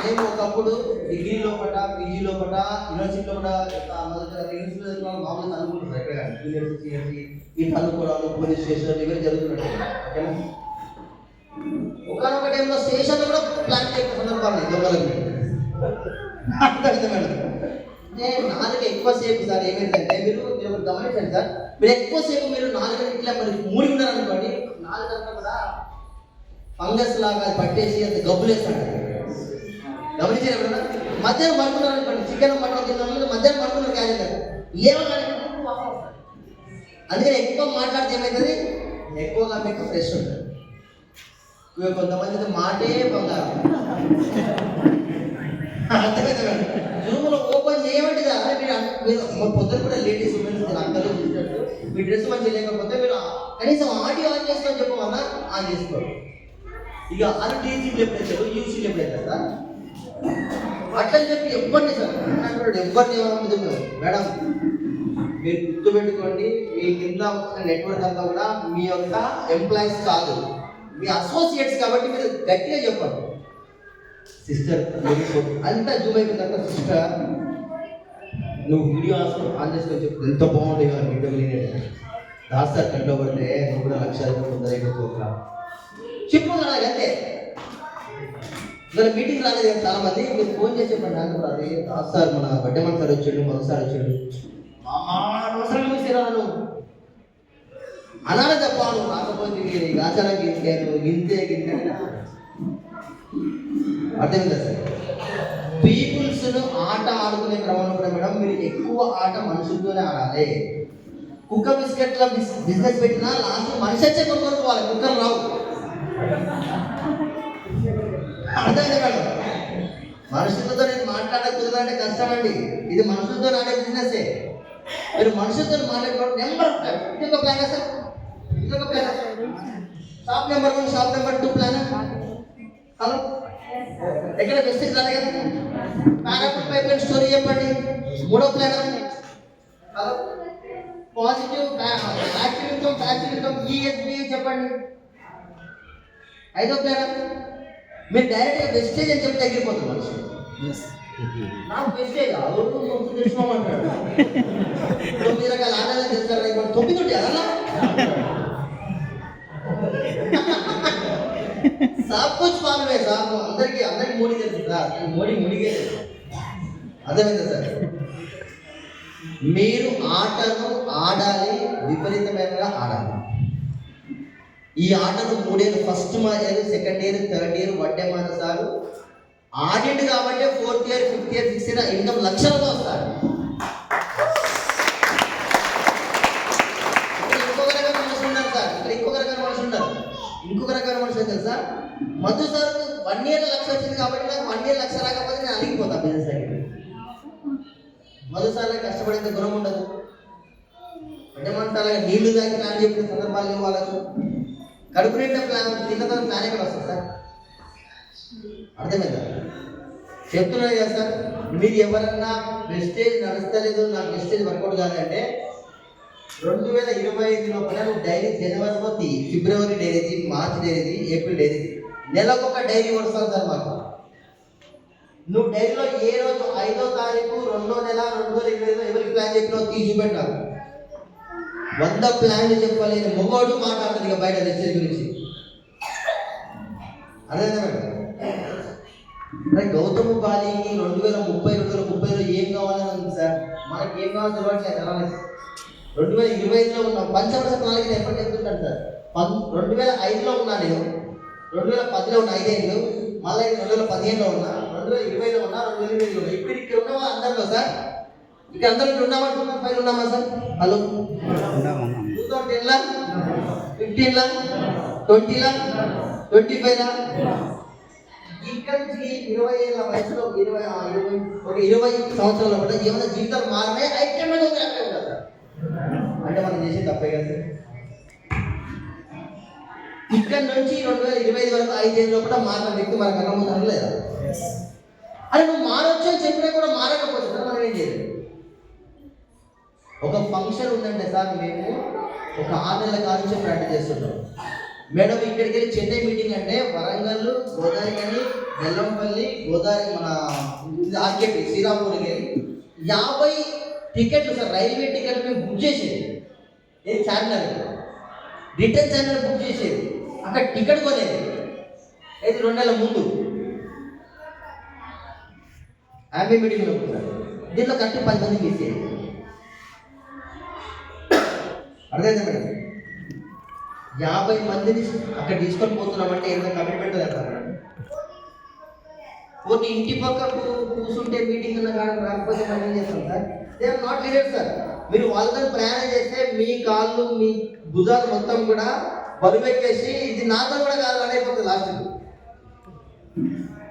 మేము ఒకప్పుడు డిగ్రీ లోపల, పీజీ లోపల, యూనివర్సిటీ లోపల మామూలు చదువుకుంటున్నారు. ఎక్కడ కానీ యూనివర్సిటీ, సిఎస్సి ఈ చదువుకోవడాలు, పోలీస్ స్టేషన్ ఇవన్నీ జరుగుతున్నట్టు. ఓకేనా. ఒకనొక టైంలో స్టేషన్లో కూడా ప్లాన్ చేసే సందర్భాలు దొంగలకి అర్థమైంది. నేను నాలుగు ఎక్కువసేపు సార్ ఏమైందంటే మీరు గమనించండి సార్, మీరు ఎక్కువసేపు మీరు 4 ఇట్లా మరి మూడి ఉన్నారనుకోండి, 4 గంటలు కూడా ఫంగస్ లాగా పట్టేసి అంత గబ్బులేస్తాడు. గమనించారు ఎప్పుడన్నా? మధ్యాహ్నం పడుకున్నారు అనుకోండి, చికెన్ మటన్ తిన్నాను, మధ్యాహ్నం పడుకున్నారు క్యాలెండర్ లేవగానే. అందుకని ఎక్కువ మాట్లాడితే ఏమవుతుంది, ఎక్కువగా మీకు ఫ్రెష్ ఉంటుంది. కొంతమంది మాటే బంగారం. అర్థమైంది మేడం. జూమ్లో ఓపెన్ చేయమంటే మీరు పొద్దున కూడా లేడీస్ ఉమెన్స్ అంతలో చూసినట్టు మీ డ్రెస్ మంచిగా లేకపోతే మీరు కనీసం ఆడియో ఆన్ చేసుకోని చెప్పమన్నా ఆన్ చేసుకోండి. ఇక టీజీలు ఎప్పుడైతారు, యూసీలు ఎప్పుడైతారు సార్ అట్లా చెప్పి ఎవరిని సార్ ఎవరిని మేడం మీరు గుర్తుపెట్టుకోండి. మీ కింద వచ్చిన నెట్వర్క్ అంతా కూడా మీ యొక్క ఎంప్లాయీస్ కాదు, మీ అసోసియేట్స్. కాబట్టి మీరు గట్టిగా చెప్పండి. సిస్టర్ అంతా జూమ్ అయిపోయిన తర్వాత సిస్టర్ నువ్వు వీడియో ఆన్ చేసుకొని చెప్పు, ఎంత బాగుంది ఇంటర్వ్యూ దాస్తారు కంట్లో పడితే నువ్వు కూడా లక్షలు పొందలేకపోతున్నా చెప్పు కదా. అంతే ఇవాళ మీటింగ్ రాలేదు కానీ చాలా మంది మీరు ఫోన్ చేసి చెప్పండి. నాకు రాదు సార్, మన బడ్డమన్ సార్ వచ్చాడు, మరోసారి వచ్చాడు, అనవసరంగా మిస్ అయినాను అనాలి తప్ప నువ్వు రాకపోతే ఆచారా గింతాను గింతే గింతే. అర్థమైందా సార్. పీపుల్స్ను ఆట ఆడుకునే క్రమంలో కూడా మేడం మీరు ఎక్కువ ఆట మనుషులతోనే ఆడాలి. కుక్క బిస్కెట్ల బిజినెస్ పెట్టినా లాస్ట్ మనిషి వచ్చే కొనుక్కోవాలి, కుక్కలు రావు. అర్థమైంది మేడం. మనుషులతో నేను మాట్లాడకూడదంటే కష్టం అండి. ఇది మనుషులతో ఆడే బిజినెస్. మీరు మనుషులతో మాట్లాడుకోవడం నెంబర్ ఇదొక ప్లాన్ సార్, ఇదొక plan. Shop number 1, shop number 2 plan. Hello ఎక్కడ మెసేజ్ రాలే కదా. పారాఫిన్ పైప్ స్టోరీ చెప్పండి, 3వ plan. Hello positive active income, passive income, ESB చెప్పండి, 5వ ప్లాన్. మీరు డైరెక్ట్గా వెస్టేజ్ అని చెప్పి తగ్గిపోతుంది మనిషి. నాకు వెస్టేజ్ అవును మొత్తం తెలుసుకోమంటాడు. 9 రకాల ఆదాయాలు తెలుస్తారు, 9 ఉంటాయి అలా सब कुछ मालूम है साहब. అందరికి మోడీ తెలుసు సార్, మోడీకే తెలుసు. అర్థమైందా సార్. మీరు ఆటను ఆడాలి, విపరీతమైనగా ఆడాలి. ఈ ఆటను 3 ఏళ్ళు, first year, second year, third year Vaddemana sir ఆడిండు కాబట్టి 4th year, 5th year, 6th year income లక్షలతో వస్తారు. ఇంకొక రకమైన మనుషులు ఉన్నారు సార్, ఇక్కడ ఇంకొక రకమైన మనుషులు ఉన్నారు. ఇంకొక రకమైన మనుషులు తెలుసా, మధు సార్ 1 year 1,00,000 వచ్చింది కాబట్టి నాకు 1 year 1,00,000 రాకపోతే నేను అలిగిపోతా బిజినెస్ దగ్గర. మొదటిసారి కష్టపడేంత గుణం ఉండదు. అంటే మన అలాగే నీళ్లు తాగి ప్లాన్ చెప్పిన సందర్భాలు లేవు వాళ్ళకు. కడుపు నిండా ప్లాన్ తిన్న తర్వాత ప్లాన్ ఎక్కడ వస్తుంది సార్? అర్థమైందా? చెప్తున్నారు కదా సార్, మీరు ఎవరన్నా వెస్టేజ్ నడుస్తలేదు, నాకు వెస్టేజ్ వర్కౌట్ కాదంటే 2025 లోపల నువ్వు డైరీ జనవరిలో తీ, ఫిబ్రవరి డైరీ, మార్చి డైరీ, ఏప్రిల్ డైరీ, నెలకొక డైరీ వస్తాను సార్ మాకు. నువ్వు డైరీలో ఏ రోజు 5వ తారీఖు 2వ నెల 2025 ఎవరికి ప్లాన్ చెప్పినావు తీసి పెట్టాలి. 100 ప్లాన్లు చెప్పలేని మొగోడు మాట్లాడుతుంది ఇక బయట వెస్టేజ్ గురించి. అదేనా మేడం? గౌతమ్ బాలికి 2030 ఏం కావాలని ఉంది సార్? మనకి ఏం కావాలో తెలియట్లేదు. 2025లో ఉన్నాం. పంచవర్ష ప్రణాళిక ఎప్పటి చెప్తుంటాను సార్. 2005లో ఉన్నా నేను, 2010లో ఉన్నా 5 ఏళ్ళు, మళ్ళీ 2015లో ఉన్నా, 2020లో ఉన్నా, 2025లో ఉన్నా. ఇప్పుడు ఇక్కడ ఉన్నామా అందరిలో సార్? ఇక్కడ అందరూ ఉన్నామంటున్నాం, పైన ఉన్నామా సార్? హలో, 2010లా, 15లా, 20లా, 25లా, ఇక్కడ నుంచి 20 ఏళ్ళ వయసులో 20 సంవత్సరాల కూడా ఏమైనా జీవితాలు మారినాయి ఐక్యం మీద కదా. అంటే మనం చేసే తప్పే కదా సార్. ఇక్కడ నుంచి 2025 వరకు 5 ఏళ్ళ కూడా మారిన వ్యక్తి మనకు అన్న ముందు లేదా? అని నువ్వు మారొచ్చు అని చెప్పినా కూడా మారకపోతే సార్ మనం ఏం చేయలేదు. ఒక ఫంక్షన్ ఉందంటే సార్, మేము ఒక 6 నెలల కాలం నుంచి ప్రాక్టీస్ చేస్తుంటాం. మేడం ఇక్కడికి వెళ్ళి చెన్నై మీటింగ్ అంటే వరంగల్, గోదావరి కానీ, బెల్లంపల్లి, గోదావరి, మన ఆర్కేపీ, శ్రీరాంపూర్కి వెళ్ళి 50 టికెట్లు సార్, రైల్వే టికెట్లు మేము బుక్ చేసేది. ఏది చార్మినార్ రిటర్న్ చార్మినార్ బుక్ చేసేది, అక్కడ టికెట్ కొనేది. అయితే 2 నెలల ముందు హ్యాపీ మీటింగ్లో సార్, దీంట్లో కట్టి 10 మంది తీసేది. అర్థమైందా మేడం? 50 మందిని అక్కడ తీసుకొని పోతున్నామంటే ఎంత కమిట్మెంట్ అంటారు. కొన్ని ఇంటి పక్కకు కూర్చుంటే మీటింగ్ ఉన్న కానీ రాకపోతే మనం ఏం చేస్తాం sir? They are not leaders sir. మీరు వాళ్ళతో ప్రయాణం చేస్తే మీ కాళ్ళు, మీ భుజాలు మొత్తం కూడా బరువెక్కేసి ఇది నాతో కూడా కాదు అయిపోతుంది లాస్ట్కి.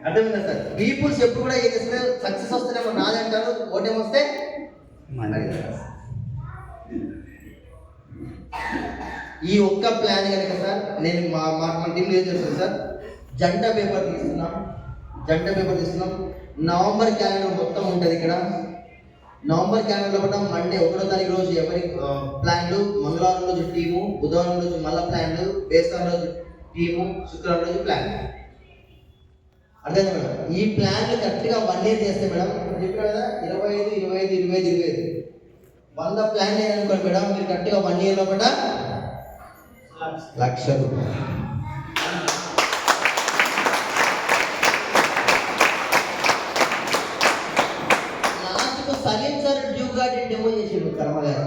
అర్థమైందా సార్? పీపుల్స్ ఎప్పుడు కూడా ఏం చేస్తారు, సక్సెస్ వస్తేనేమో నాదంటారు, ఓటేమొస్తే ఈ ఒక్క ప్లాన్ కనుక సార్, నేను మా టీంలో ఏం చేస్తాను సార్, జంట పేపర్ తీసుకున్నాం. నవంబర్ క్యాలెండర్ మొత్తం ఉంటుంది ఇక్కడ. నవంబర్ క్యాలెండర్లో కూడా మండే 1వ తారీఖు రోజు ఎవరి ప్లాన్లు, మంగళవారం రోజు టీము, బుధవారం రోజు మళ్ళీ ప్లాన్లు, బేస్తవారం రోజు టీము, శుక్రవారం రోజు ప్లాన్. అర్థమైంది మేడం? ఈ ప్లాన్లు కరెక్ట్గా 1 year చేస్తే మేడం, చెప్పినా కదా 25 100 ప్లాన్ లేదనుకోండి మేడం, మీరు కరెక్ట్గా 1 year లో కూడా ₹1,00,000. లాస్ట్కు Salim sir dew garden demo చేసాడు కర్మగారు.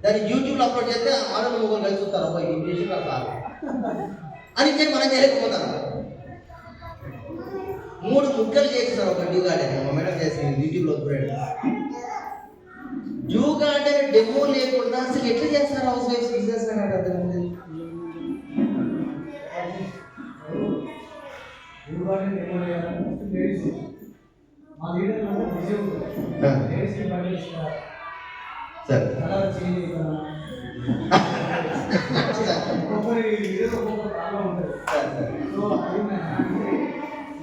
దాన్ని యూట్యూబ్లో అప్లోడ్ చేస్తే ఆడలు ముగ్గురు కలిసి వస్తారు, అబ్బాయి ఏం చేసిండ్రు సార్ అని చెప్పి మనం చేయలేకపోతాం. 3 ముక్కలు చేసేసారు ఒక డ్యూ గార్డెన్. మా మేడం చేసింది యూట్యూబ్లో డ్యూ గార్డెన్ డెమో లేకుండా అసలు ఎట్లా చేస్తారు హౌస్ వైఫ్ బిజినెస్ అని అర్థమైంది. డ్యూ గార్డెన్ డెమో చేయాలంటే లేడీస్ మా లీడర్ అంటే బిజీ ఉంటుంది. లేడీస్ బయట ఇస్తారు సార్, కలర్ చేంజ్ అవుతారా, ఒక్కొక్కరి లీడర్ ఒక్కొక్క ప్రాబ్లం ఉంటుంది. సో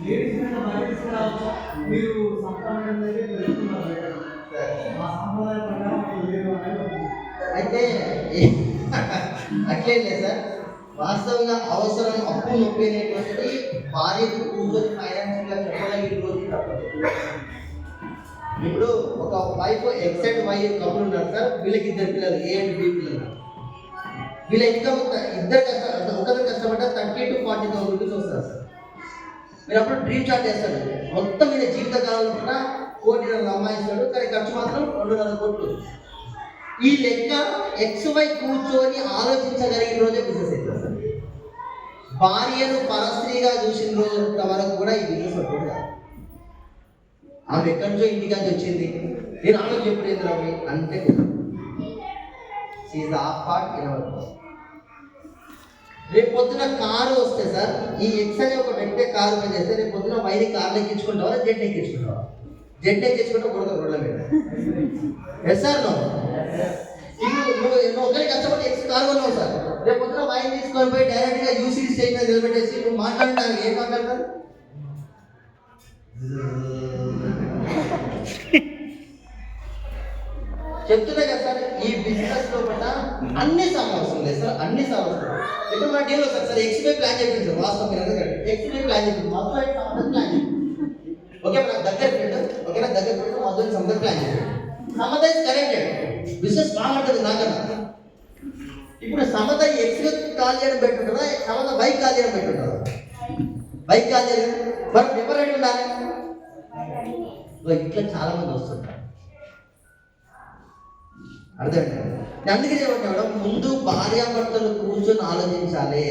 లేడీస్ మీద బయట తీసుకురావచ్చు. మీరు సంప్రదాయం అయితే తెలుసుకున్నారు, మా సాంప్రదాయ ప్రకారం లేదు అనేది. అయితే అట్లేం లేదు సార్, వాస్తవంగా అవసరం అప్పు నొప్పి అనేటువంటిది భార్యకు కూర్చొని ఫైనాన్షియల్గా చెప్పగలిగిన రోజు తప్పదు. ఇప్పుడు ఒక వైఫ్ ఎక్సెట్ వై కపుల్ ఉన్నారు సార్, వీళ్ళకి 2 పిల్లలు, A and B పిల్లలు. వీళ్ళ ఇన్కమ్ ఒకరు కష్టపడ్డా 30,000 to 40,000 రూపీస్ వస్తారు సార్. మీరు అప్పుడు డ్రీమ్ చార్ట్ చేస్తారు, మొత్తం మీద జీవితకాలంలో కూడా 1 కోటి అమ్మాయిస్తాడు, కానీ ఖర్చు మాత్రం 2.5 కోట్లు. ఈ లెక్క XY కూర్చొని ఆలోచించగలిగిన రోజే బిజినెస్ అవుతుంది సార్. భార్యను పరస్త్రీగా చూసిన రోజంత వరకు కూడా ఈ బిజినెస్ వర్కౌట్ కాదు. ఆమె ఎక్కడి నుంచో ఇంటికాంచి వచ్చింది, నేను ఆమె చెప్పలేదు రవి అంటే she half part in hour. రేపు పొద్దున కారు వస్తే సార్, ఈ ఎక్స్ అనే ఒక వ్యక్తి కారు పని చేస్తే రేపు పొద్దున వైని కార్లు ఎక్కించుకుంటావా, జెట్ ఎక్కించుకుంటావా? జెట్ ఎక్కించుకుంటా కొడతా రోడ్ల మీద. Yes sir no? ఇప్పుడు నువ్వు ఒకరి కష్టపడి ఎక్స్ కారు కొన్నావు సార్, రేపు పొద్దున వైన్ తీసుకొని పోయి డైరెక్ట్గా యూసీ స్టేజ్ మీద నిలబెట్టేసి నువ్వు మాట్లాడడానికి ఏం మాట్లాడతారు? చెప్తున్నా కదా సార్, ఈ బిజినెస్ లో కూడా అన్ని సమస్యలు ఉన్నాయి సార్, అన్ని సమస్యలు. ఇప్పుడు మన డీల్ సార్ సార్ ఎక్స్పే ప్లాన్ చెప్పింది సార్, వాస్తవం మీరు ఎందుకంటే ఎక్స్పే ప్లాన్ చెప్పింది, మొత్తం ప్లాన్ చెప్పింది. ఓకే నాకు దగ్గర ఫ్రెండ్, ఓకే నా దగ్గర ఫ్రెండ్ మొత్తం సముద్రం ప్లాన్ చెప్పింది. సమత ఇస్ కనెక్టెడ్, బిజినెస్ బాగుంటుంది నాకన్నా. ఇప్పుడు సమత ఎక్స్ కాల్ చేయడం పెట్టుంటుందా, సమత బైక్ కాల్ చేయడం పెట్టుంటుందా? బైక్ కాల్ చేయడం మరి ప్రిపరేట్ ఉండాలి. ఇట్లా చాలా మంది వస్తుంటారు, అర్థమైంది. అందుకే చెప్పడం ముందు భార్యాభర్తలు కూర్చొని ఆలోచించాలి.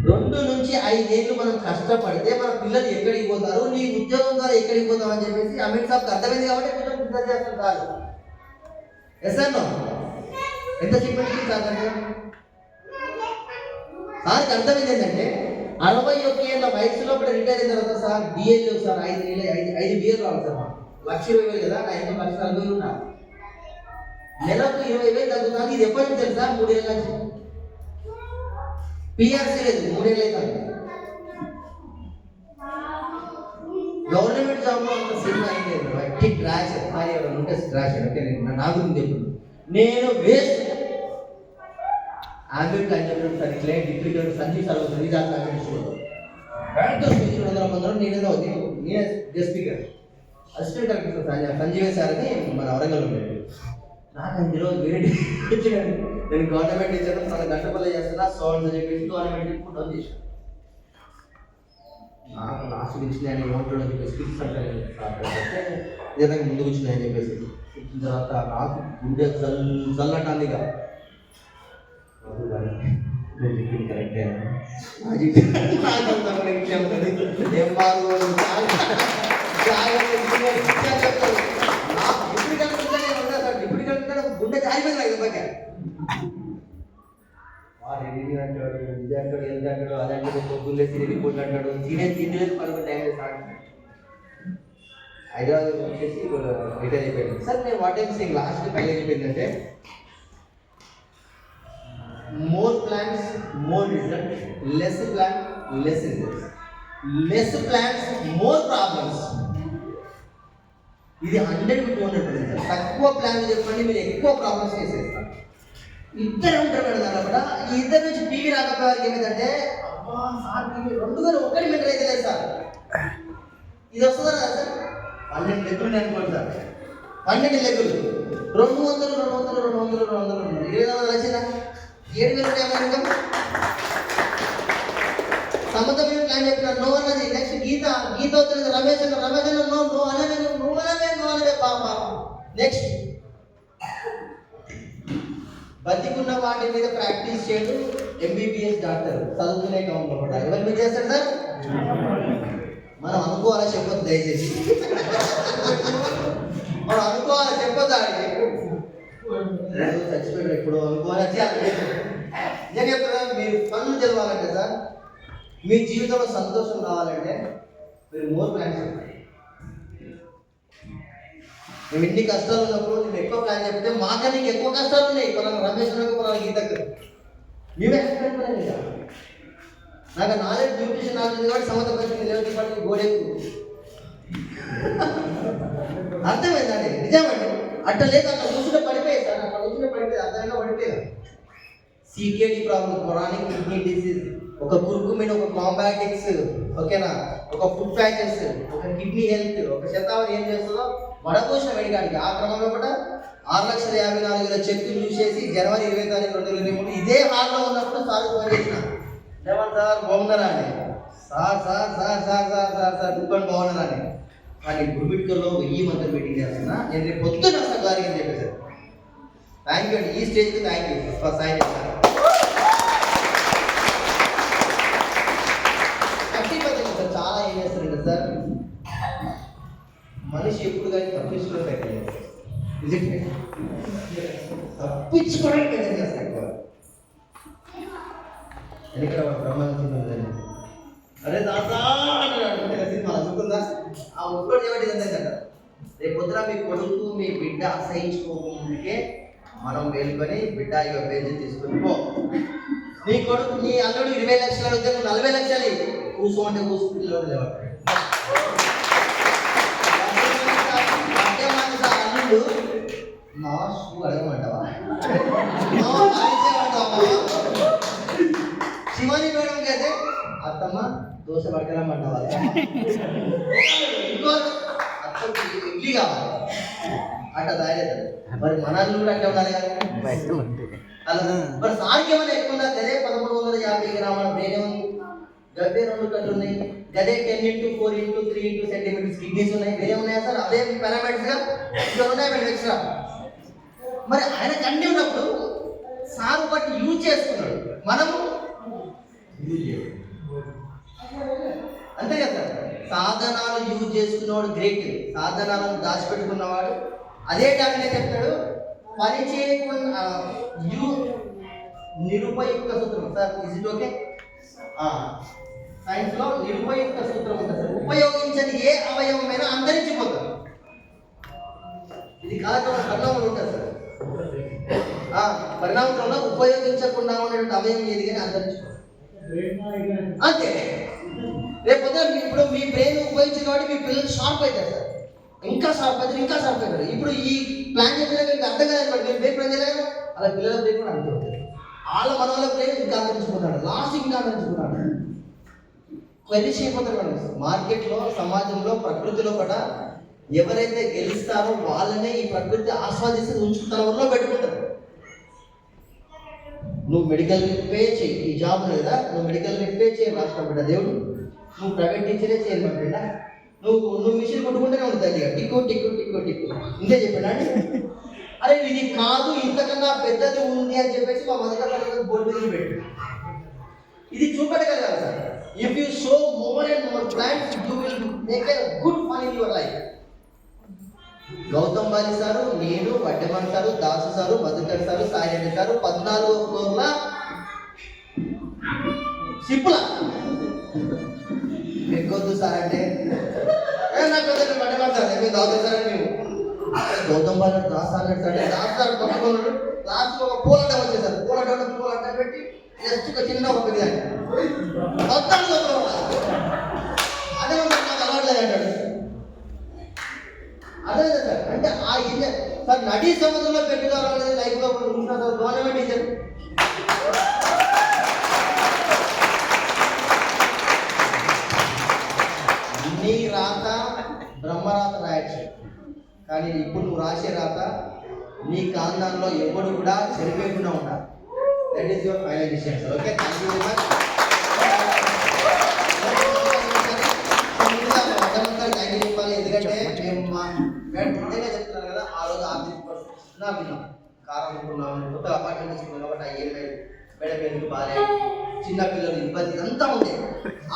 2 నుంచి 5 ఏళ్ళు మనం కష్టపడితే మన పిల్లలు ఎక్కడికి పోతారు, నీ ఉద్యోగం ద్వారా ఎక్కడికి పోతావు అని చెప్పేసి అమిత్ షాకి అర్థమైంది కాబట్టి పిల్లలు బిజినెస్ చేస్తుంటారు. Yes sir no? ఎంత చెప్పండి సార్కి అర్థమైంది ఏంటంటే 61 ఏళ్ళ వయసులో కూడా రిటైర్ అయిన తర్వాత సార్ డిఏ లేవు సార్, 5 బిఏలు రావాలి సార్, 1,20,000 కదా, నా 1,40,000 ఉన్నారు, నెలకు 20,000 తగ్గుతాను. ఇది ఎప్పటి నుంచి తెలుసా? 3 ఏళ్ళ నుంచి. పిఆర్సీ లేదు, 3 ఏళ్ళు అవుతాను. గవర్నమెంట్ జాబ్ లో ఒక సినిమా అయింది, వట్టి క్రాష్ ఉంటే క్రాష్. ఓకే నా గురించి చెప్పు, నేను వేస్ట్ ఆంబిట్ అని చెప్పినప్పుడు సార్ ఇట్లా డిప్యూటీ సంజీవ్ సార్ అవుతుంది నేనే guest speaker assistant director Sanjeev sir అని మన వరంగల్ ఉండేది. నాకు ఈరోజు వేరే ఇచ్చాడు, నేను గవర్నమెంట్ ఇచ్చాను, తన గంటపల్లి చేస్తున్నా సోన్స్ అని చెప్పేసి గవర్నమెంట్ డౌన్ చేశాను. నాకు లాస్ట్ ఇచ్చినాయని ఏమంటాడు అని చెప్పేసి స్కిల్స్ అంటే ఏదైనా ముందుకు వచ్చినాయని చెప్పేసి ఇచ్చిన తర్వాత నాకు గుండె చల్లటానిగా కరెక్టే గుండె జారిపోయింది నాకు ఇవ్వక. వాడు అంటాడు, ఇది అంటాడు, ఎంత అంటాడు, అది అంటాడు, పొద్దున్నే తినే రిపోర్ట్ అంటాడు, తిండి లేదు 11 టైం హైదరాబాద్ వచ్చేసి రిటైర్ అయిపోయాడు సార్. నేను what time sing last final అయిపోయిందంటే more plans more result, less plan less results, less plans more problems. ఇది 100-200%. తక్కువ ప్లాన్ చెప్పండి, మీరు ఎక్కువ ప్రాబ్లమ్స్ చేసేస్తారు. ఇద్దరు ఉంటారు కదా కూడా, ఈ ఇద్దరు నుంచి టీవీ రాకపోయే వారికి ఏమైందంటే అబ్బా సార్ టీవీ 2 గారు 1 మీటర్ అయితే లేదు సార్, ఇది వస్తుందా కదా సార్? 12 లెగ్గులు అనుకోండి సార్, 12 లెగ్గులు 200 700 వచ్చిందా? 7,000 సమత మీద ప్లాన్ చెప్పిన నో అన్నది. నెక్స్ట్ గీత అవుతుంది, రమేష్ అన్న నో అనవే బాబా. నెక్స్ట్ బతికున్న వాటి మీద ప్రాక్టీస్ చేయడం, MBBS డాక్టర్ చదువుకునే కౌంట్లో కూడా ఎవరి మీద చేస్తాడు సార్? మనం అనుకోవాలా చెప్పొద్దు దయచేసి, మనం అనుకోవాలా చెప్పొద్దు. చచ్చిపోయాడు ఎప్పుడు అనుకోవాలా నేను చెప్తున్నా, మీరు పనులు చదవాలంటే సార్, మీ జీవితంలో సంతోషం కావాలంటే మీరు మోర్ ప్లాన్స్ ఉంటాయి. మేము ఇన్ని కష్టాలు ఉన్నప్పుడు నేను ఎక్కువ ప్లాన్ చెప్తే మాకన్నా నీకు ఎక్కువ కష్టాలు ఉన్నాయి. పలానా రమేష్ పలానా గీతకు మేమే ఎక్స్పెక్ట్ కదా. నాకు నాలెడ్జ్ న్యూట్రిషన్ నాలెడ్జ్ కాబట్టి సమర్థ పరిస్థితి లేవటి పడి గోడెక్కు అర్థమైందండి. నిజమండి, అట్ట లేక అక్కడ కూర్చుంటే పడిపోయాయి సార్, అక్కడ కూర్చుంటే పడిపోయి అర్థంగా పడిపోయాయి. CKD problem, chronic kidney disease, ఒక కురుకుమిన్, ఒక కాంబాటిక్స్, ఓకేనా, ఒక ఫుడ్ ప్యాచెస్, ఒక కిడ్నీ హెల్త్, ఒక శతావరి ఏం చేస్తుందో వడపోసిన వేడిగానికి. ఆ క్రమంలో కూడా 6,54,000 చెక్కులు చూసేసి జనవరి 20 తారీఖు 2023 ఇదే హాల్లో ఉన్నప్పుడు సార్ ఫోన్ చేసిన, ఏమన్నా సార్ బాగున్నారా అని. సార్ దుఃఖం బాగున్నారా అని. కానీ గుడిబిడ్కల్లో 1000 మంది మీటింగ్ చేస్తున్నా, నేను రేపు పొద్దున్న వస్తా గారికి అని చెప్పేసారు. థ్యాంక్ యూ అండి, ఈ స్టేజ్కి థ్యాంక్ యూ ఫర్ సైన్ చేశారు. 30% చాలా ఏం చేస్తారు కదా సార్, మనిషి ఎప్పుడు కానీ తప్పించుకోవడం పెట్టలేదు, తప్పించుకోవడానికి ప్రయత్నం చేస్తారు ఎక్కువ. ఎక్కడ బ్రహ్మాండ అరే దాదా సినిమా చూస్తుందా ఆ ఒక్కటి ఏమిటి అంతేనట రేపు పొద్దున మీ కొడుకు మీ బిడ్డ అసహించుకోకముందుకే మనం వేలుకొని బిడ్డ ఇక పేజీ తీసుకుని పో. నీ కొడుకు నీ అల్లుడు 20 లక్షలు అడిగితే 40 లక్షలు కూర్చోంటే కూర్చుంటే లేవట్టు అల్లుడు మా షూ అడగమంటావా శివాని మేడం అయితే అత్తమ్మ దోశ పడకరమ్మంటావా ఇంకో ఇడ్లీ కావాలి అట్లా తయారవుతాడు. మరి మన అల్లు కూడా అట్లా ఉండాలి కదా. అలా మరి సార్కి ఏమైనా ఎక్కువ ఉందా గదే 1350 గ్రాముల బ్రెయిన్ గదే 2 కళ్ళు ఉన్నాయి గదే 10x4x3 సెంటీమీటర్స్ కిడ్నీస్ ఉన్నాయి వేరే ఉన్నాయా సార్ అదే పారామీటర్స్ గా ఇంకా ఉన్నాయి మేడం ఎక్స్ట్రా. మరి ఆయనకు అన్నీ ఉన్నప్పుడు సార్ బట్టి యూజ్ చేసుకున్నాడు మనము అంతే కదా సార్. సాధనాలు యూజ్ చేసుకున్నవాడు గ్రేట్, సాధనాలను దాచిపెట్టుకున్నవాడు అదే టాపిక్ చెప్తాడు. పని చేయకుండా నిరుపయుక్త సూత్రం sir is it okay science లో నిరుపయుక్త సూత్రం ఉంటుంది సార్. ఉపయోగించని ఏ అవయవమైనా అంతరించిపోతుంది. ఇది కాలక్రమ పరిణామం ఉంటుంది సార్. పరిణామంలో ఉపయోగించకుండా ఉన్నటువంటి అవయవం ఏది కానీ అంతరించిపోతుంది అంతే. రేపు ఇప్పుడు మీ బ్రెయిన్ ఉపయోగించిన కాబట్టి మీ పిల్లలు షార్ప్ అవుతారు సార్. ఇంకా షార్ప్ అవుతారు ఇంకా షార్ప్ అవుతారు. ఇప్పుడు ఈ ప్లాన్ చేసిన మీకు అర్థం కాదు మీరు బ్రెయిన్ ప్లాన్ చేయలేదు అలా పిల్లల బ్రెయిన్ కూడా అంతే అవుతుంది. వాళ్ళ మన వాళ్ళ బ్రెయిన్ ఇంకా అంతరించుకున్నాడు లాస్ట్ ఇంకా అంతరించుకున్నాడు క్వరీస్ అయిపోతారు మేడం. మార్కెట్లో సమాజంలో ప్రకృతిలో కూడా ఎవరైతే గెలుస్తారో వాళ్ళనే ఈ ప్రకృతి ఆస్వాదిస్తూ ఉంచుకు తన ఊళ్ళో పెట్టుకుంటారు. నువ్వు మెడికల్ పే చేయి ఈ జాబ్ లేదా నువ్వు మెడికల్ పే చేయి రాష్ట్రం బిడ్డ దేవుడు. నువ్వు ప్రైవేట్ టీచరే చేయను బిడ్డ. నువ్వు మిషన్ కొట్టుకుంటూనే ఉంటుంది టిక్కు టిక్కు టిక్కు టిక్కు ఇంతే చెప్పాడు అండి. అరే ఇది కాదు ఇంతకన్నా పెద్దది ఉంది అని చెప్పేసి మా మొదటి బోర్డు మీద పెట్టు. ఇది చూపెట్టగలగాలి sir. If you show more and more plans you will make a good fun in your life. Gautam Bali sir, నేను, Vaddeman sir, Dasu sir, Madhukar sir, Sai sir 14వ ఫ్లోర్ల సిప్పుల ఎక్కొద్దు సార్ అంటే నాకు వడ్డెమన్ సార్ మేము దాసు సార్ అని మేము గౌతమ్ బాలి దాసు అన్నట్టు అంటే దాసు సార్ పట్టుకున్నాడు. లాస్ట్ ఒక పూలట వచ్చేసారు. పూలట పెట్టి జస్ట్ ఒక చిన్న ఒక బిర్యానీ అదే నాకు అలవాట్లేదు అంటాడు. అదే సార్ అంటే ఆ సార్ నడీ సముద్రంలో పెట్టుకోవాలనేది లైఫ్ లో గవర్నమెంట్ టీచర్ నీ రాత బ్రహ్మరాత రాయచ్చు కానీ ఇప్పుడు నువ్వు రాసే రాత నీ కాందాల్లో ఎవడు కూడా చెరిపేయకుండా ఉండాలి. That is your final decision sir. Okay thank you very much. ఎందుకంటే మేము నిజంగా చెప్తున్నాను కదా ఆ రోజు ఆర్థిక పరిస్థితి విన్నాం కారం అనుకున్నాం కొత్త అపార్ట్మెంట్ తీసుకున్నాం కాబట్టి అయ్యేది మేడం ఎందుకు బాగాలేదు చిన్న పిల్లలు ఇబ్బంది అంతా ఉంది.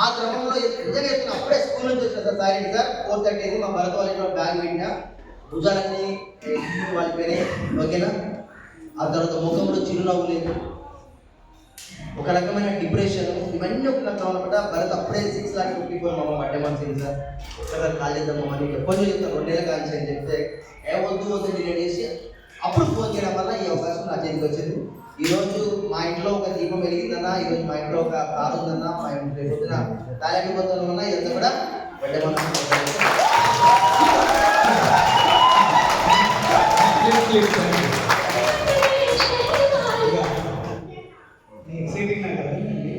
ఆ క్రమంలో నిజంగా చెప్తున్నా అప్పుడే స్కూల్ నుంచి వచ్చిన సార్ సారీ సార్ 4:30 మా భరత వాళ్ళ బ్యాగ్ పెట్టినా భుజాలన్నీ వాళ్ళ పేరే ఓకేనా. ఆ తర్వాత ముఖంలో చిరునవ్వు లేదు ఒక రకమైన డిప్రెషన్ ఇవన్నీ ఒక రకం అనమాట. భరత్ అప్పుడే 6,54,000 మా బర్త్డే మంత్స్ సార్ ఒకసారి కాల్ చేద్దాం అని కొంచెం చెప్తాను 2 నెలల కాల్చి అని చెప్తే వద్దు డిలేట్ చేసి అప్పుడు ఫోన్ చేయడం వల్ల ఈ అవకాశం నా చేతికి వచ్చింది. ఈరోజు మా ఇంట్లో ఒక దీపం వెలిగిందన్నా, ఈరోజు మా ఇంట్లో ఒక కారు ఉందన్నా, మా ఇంట్లో పొద్దున తాళాటి పోతాం వల్ల ఇదంతా కూడా బర్త్డే మంత్స్ ఎక్సైటింగ్ నాకు కదండి.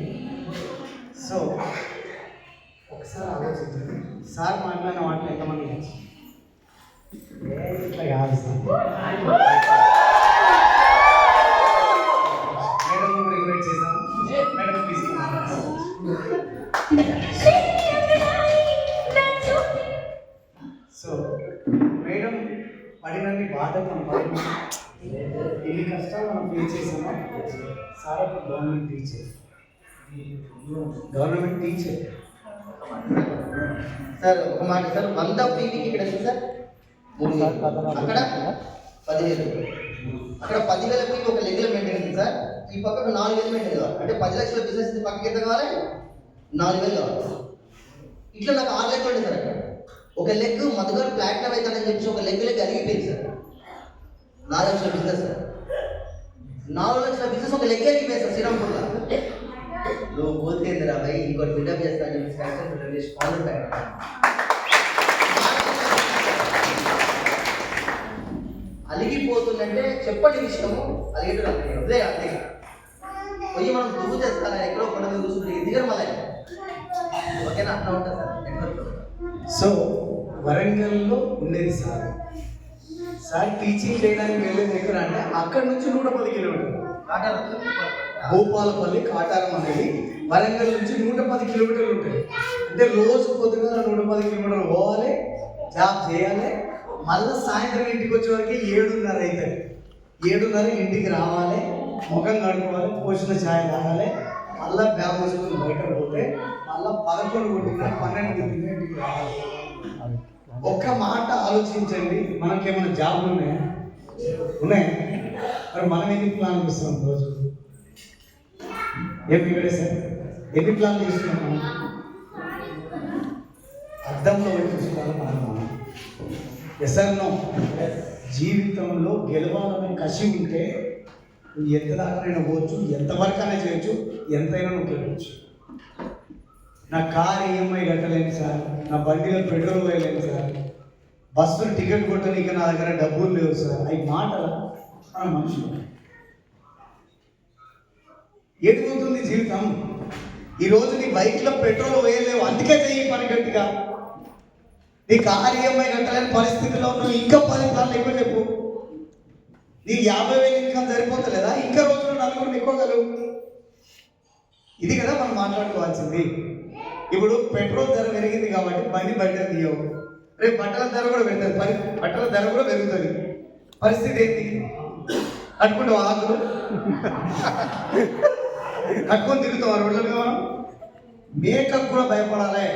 సో ఒకసారి ఆలోచించండి సార్ మాట్లాడిన వాటిని ఎంతమంది ఇట్లా కాదు సార్. మేడం కూడా ఇన్వైట్ చేశాము. మేడం తీసుకున్నాను. సో మేడం పడినన్ని బాధ మనం పడిన ఎన్ని కష్టాలు మనం ఫేస్ చేసామో సార్ ఒక గవర్నమెంట్ టీచర్ సార్ ఒక మాట సార్ 100 పీవీకి ఇక్కడ ఉంది సార్ అక్కడ 10,000 అక్కడ 10,000 పీవీ ఒక లెగ్లో మెయింటైన్ ఉంది సార్. ఈ పక్కకు 4,000 మెయింటైన్ కావాలి. అంటే 10 లక్షల బిజినెస్ పక్కకి ఎంత కావాలి? 4,000 కావాలి. ఇట్లా నాకు 6 లెక్కలు ఉంది సార్. అక్కడ ఒక లెగ్ మధుగారు ప్లాటినం అవుతాడని చెప్పి ఒక లెగ్ అరిగిపోయింది సార్. 4 లక్షల బిజినెస్ సార్. 4 లక్షల బిజినెస్ ఒక లెగ్ అరిగిపోయింది సార్ శ్రీరాంపూర్లో. నువ్వు పోతేంది రా భయ్, ఇంకోటి బిల్డప్ చేస్తాను ఫాలో అలిగిపోతుందంటే చెప్పండి విషయము అలిగేటు అదే అంతే. పోయి మనం దువ్వు చేస్తాను ఎక్కడో కొండ మీద కూర్చుంటే దిగరు మళ్ళీ. ఓకేనా? అట్లా ఉంటుంది సార్ నెట్వర్క్. సో వరంగల్లో ఉండేది సార్. సార్ టీచింగ్ చేయడానికి వెళ్ళేది ఎక్కడ అంటే అక్కడ నుంచి 110 కిలోమీటర్లు భూపాలపల్లి కాటారం అనేది వరంగల్ నుంచి 110 కిలోమీటర్లు ఉంటాయి. అంటే రోజు పొద్దుగా 110 కిలోమీటర్లు పోవాలి, జాబ్ చేయాలి, మళ్ళీ సాయంత్రం ఇంటికి వచ్చే వరకు 7:30 అవుతుంది. 7:30 ఇంటికి రావాలి, ముఖం కడుక్కోవాలి, పోసిన ఛాయ్ తాగాలి, మళ్ళీ బ్యాగ్ వేసుకొని బయట పోతే మళ్ళీ 11 12 ఇంటికి రావాలి. ఒక్క మాట ఆలోచించండి, మనకేమైనా జాబ్లు ఉన్నాయా? మరి మనం ఎన్ని ప్లాన్ చేస్తున్నాం రోజు? ఏం బిగడే సార్? ఎన్ని ప్లాన్ చేస్తున్నాం మనం? అర్థంలో చూసుకోవాలి మనం. ఎస్ఆర్నో జీవితంలో గెలవాలనే కసి ఉంటే నువ్వు ఎంత దాకానైనా పోవచ్చు, ఎంతవరకైనా చేయొచ్చు, ఎంతైనా నువ్వు గెలవచ్చు. నా కార్ ఈఎంఐ కట్టలేను సార్, నా బండిలో పెట్రోల్ వేయలేను సార్, బస్సులో టికెట్ కొట్టడానికి నా దగ్గర డబ్బులు లేవు సార్. అవి మాటల మన మనుషులు. ఎదుగుతుంది జీవితం. ఈరోజు నీ బైక్లో పెట్రోల్ వేయలేవు, అందుకే చెయ్యి పని గట్టిగా. నీ కార్ ఈఎంఐ కట్టలేని పరిస్థితిలో నువ్వు ఇంకా 10 ప్లాన్లు ఎక్కువ చెప్పు. నీకు 50,000 ఇన్కమ్ సరిపోతలేదా? ఇంకా రోజులు 4 ఎక్కువగలవు. ఇది కదా మనం మాట్లాడుకోవాల్సింది. ఇప్పుడు పెట్రోల్ ధర పెరిగింది కాబట్టి బండి బయట తీయవు. రేపు బట్టల ధర కూడా పెరుగుతుంది, బట్టల ధర కూడా పెరుగుతుంది. పరిస్థితి ఏంటి? కట్టుకుంటాం ఆకులు కట్టుకొని తిరుగుతాం రోడ్లలో. మనం మేకప్ కూడా భయపడాలి,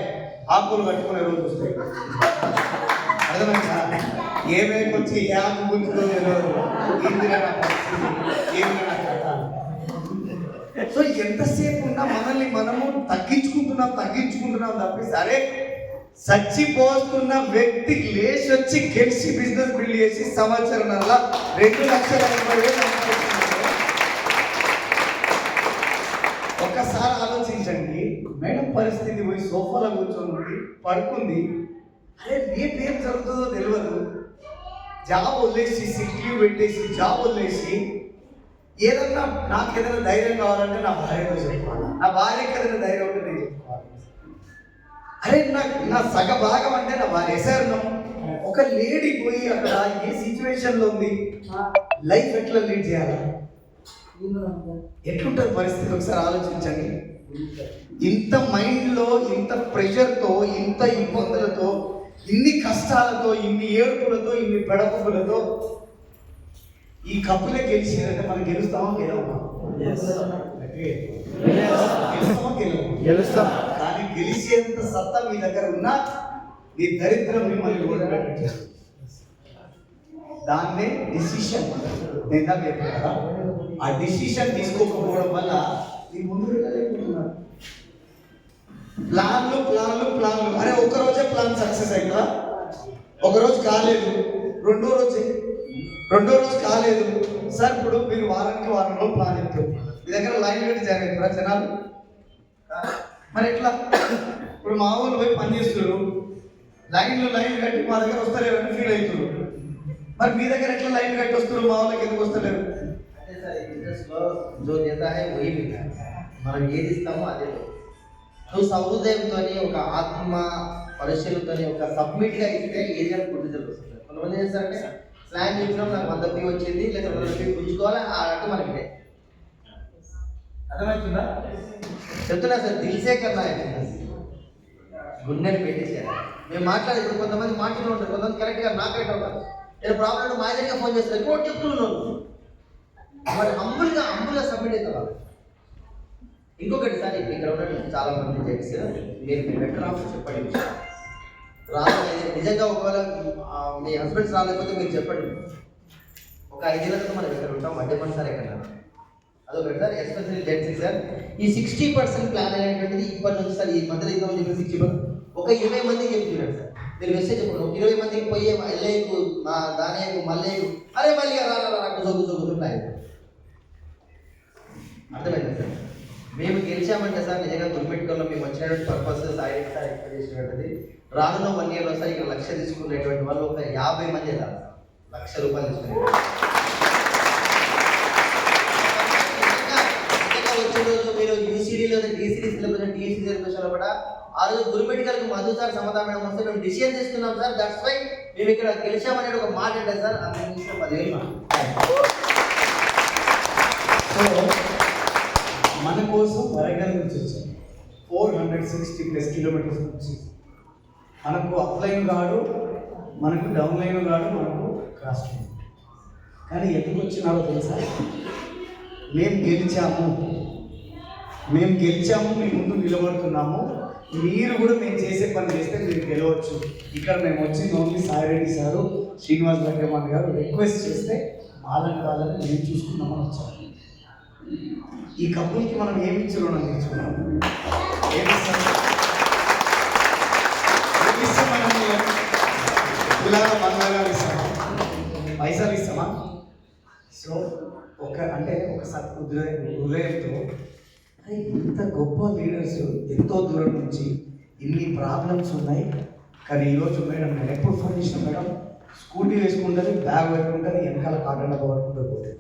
ఆకులు కట్టుకునే రోజు వస్తాయి. అర్థమైందా? ఏ మేక వచ్చి ఏ ఆకు గుంజుతుందో సో ఎంతసేపు ఉన్నా మనల్ని మనము తగ్గించుకుంటున్నాం తప్పి సరే చచ్చిపోతున్న వ్యక్తి లేచి వచ్చి గెలిచి బిజినెస్ బిల్డ్ చేసి సంవత్సరంలో 2,50,000. ఒక్కసారి ఆలోచించండి. మేడం పరిస్థితి పోయి సోఫాలో కూర్చొని పడుకుంది. అరే రేపు ఏం జరుగుతుందో తెలియదు. జాబ్ వదిలేసి సిక్ లీవ్ పెట్టేసి జాబ్ వదిలేసి ఏదన్నా నాకు ఏదైనా ధైర్యం కావాలంటే నా భార్యతో చెప్పుకోవాలి, నా భార్యకి ఏదైనా ధైర్యం ఉంటే నేను చెప్పుకోవాలి. అరే నా సగ భాగం అంటే నా భార్య. సార్ ఒక లేడీ పోయి అక్కడ ఏ సిచ్యువేషన్లో ఉంది, లైఫ్ ఎట్లా లీడ్ చేయాలి, ఎట్లుంటుంది పరిస్థితి ఒకసారి ఆలోచించండి. ఇంత మైండ్లో, ఇంత ప్రెషర్తో, ఇంత ఇబ్బందులతో, ఇన్ని కష్టాలతో, ఇన్ని ఏడుపులతో, ఇన్ని పెడపులతో ఈ కప్పులే గెలిచినంటే మనం గెలుస్తామా గెలవమా? గెలుస్తాం. కానీ గెలిచేంత సత్తా మీ దగ్గర ఉన్నా నీ దరిద్రం మిమ్మల్ని ఓడిపెట్టు. దాన్నే డిసిషన్. నేను చెప్పాను, ఆ డిసిషన్ తీసుకోకపోవడం వల్ల నీ ముందు వెళ్ళలేకపోతున్నారు. ప్లాన్లు. అరే ఒక్కరోజే ప్లాన్ సక్సెస్ అయిందా? ఒకరోజు కాలేదు, రెండో రోజు కాలేదు సార్. ఇప్పుడు మీరు వారానికి వారం రోజులు ప్లాన్ చెప్తారు, మీ దగ్గర లైన్ కట్టి జరుగుతారా జనాలు? మరి ఎట్లా? ఇప్పుడు మా ఊళ్ళు పోయి పని చేస్తున్నారు, లైన్ కట్టి మా దగ్గర వస్తలేరని ఫీల్ అవుతున్నారు. మరి మీ దగ్గర ఎట్లా లైన్ కట్టి వస్తున్నారు, మా వాళ్ళకి ఎందుకు వస్తలేరు? అదే సార్, ఈ బిజినెస్లో జో దేతా హై వహీ మిల్తా హై. మనం ఏది ఇస్తామో అదే. నువ్వు సహృదయంతో, ఒక ఆత్మ పరిశీలనతో, ఒక సబ్మిట్గా ఇస్తే ఏదైనా పూర్తి జరుగుతుంది. కొంతమంది ఏం చేస్తారంటే ప్లాన్ చెప్పినాం, నాకు 100 ఫీ వచ్చింది, లేదా 100 ఫీ పుంజుకోవాలి అన్నట్టు మనకి అర్థమవుతుందా? చెప్తున్నా సార్, తెలిసే కన్నా గుండెని పెట్టేసారు. మేము మాట్లాడేది కొంతమంది మాటలు ఉంటారు, కొంతమంది కరెక్ట్గా నాకు కరెక్ట్ అవుతారు. నేను ప్రాబ్లం మా దగ్గర ఫోన్ చేస్తారు, ఇంకోటి చెప్తున్నాను. మరి అంబుల్గా సబ్మిట్ అవుతారు. ఇంకొకటి సార్, ఇక్కడ ఉన్నట్టు చాలా మంది చేసి మీరు బెటర్ ఆఫ్ చెప్పండి. రాలేదు నిజంగా, ఒకవేళ మీ హస్బెండ్స్ రాలేకపోతే మీరు చెప్పండి. ఒక 5 ఏళ్ళ క్రితం మనం ఇక్కడ ఉంటాం, మధ్య పని సార్ ఎక్కడ అదొకటి సార్. ఎస్పెషల్లీ జెంట్స్ సార్, ఈ 60% ప్లాన్ అనేటువంటిది ఇప్పటి నుంచి సార్, ఈ మధ్యలో ఇంతమంది చెప్పిన 60% ఒక 20 మందికి చెప్తున్నాడు సార్. మీరు మెసేజ్ చెప్పండి, ఒక 20 మందికి పోయి ఎల్లేకు మా దానేకు మల్లేకు అరే మళ్ళీ రా కూర్చుంటాయి. అర్థమైంది సార్. మేము గెలిచామంటే సార్ నిజంగా గుర్తుపెట్టుకోవాలి, మేము వచ్చినటువంటి పర్పస్ సాయి సార్ ఎక్స్పెక్ట్ చేసినటువంటిది రానున్న 1 year సార్ ఇక్కడ 1,00,000 తీసుకునేటువంటి వాళ్ళు ఒక 50 మంది సార్ 1,00,000 రూపాయలు తీసుకునే వచ్చే రోజు మీరు యూసీడీలో డీసీడీ సిలబస్ టీసీ సిలబస్లో కూడా ఆ రోజు గురుమెడికల్కి మధు సార్ సమతా మేడం వస్తే మేము డిసిషన్ తీసుకున్నాం సార్. దట్స్ వై మేము ఇక్కడ గెలిచామనేది ఒక మాట అంటే సార్ అందరికీ 10,000. సో మన కోసం వరంగల్ నుంచి వచ్చాం 460+ కిలోమీటర్స్ నుంచి. మనకు అప్లైన్ కాడు, మనకు డౌన్ లైన్ కాడు, మనకు క్రాస్ లైన్. కానీ ఎందుకు వచ్చినారో తెలుసా? మేము గెలిచాము, మీ ముందు నిలబడుతున్నాము, మీరు కూడా మేము చేసే పని చేస్తే మీరు గెలవచ్చు. ఇక్కడ మేము వచ్చింది ఓన్లీ సాయిరెడ్డి సారు, శ్రీనివాస్ వెంకటరమణ గారు రిక్వెస్ట్ చేస్తే వాళ్ళని మేము చూసుకున్నామని వచ్చాము. ఈ కపుల్కి మనం ఏమి ఇచ్చారో తీసుకున్నాం. పైసలు ఇస్తామా? సో ఒక హృదయంతో ఇంత గొప్ప లీడర్స్ ఎంతో దూరం నుంచి ఇన్ని ప్రాబ్లమ్స్ ఉన్నాయి. కానీ ఈరోజు మేడం నేను ఎప్పుడు ఫోన్ చేసిన మేడం స్కూటీ వేసుకుంటుంది, బ్యాగ్ పెట్టుకుంటుంది, వెనకాల కాకుండా పట్టుకుంటూ పోతుంది.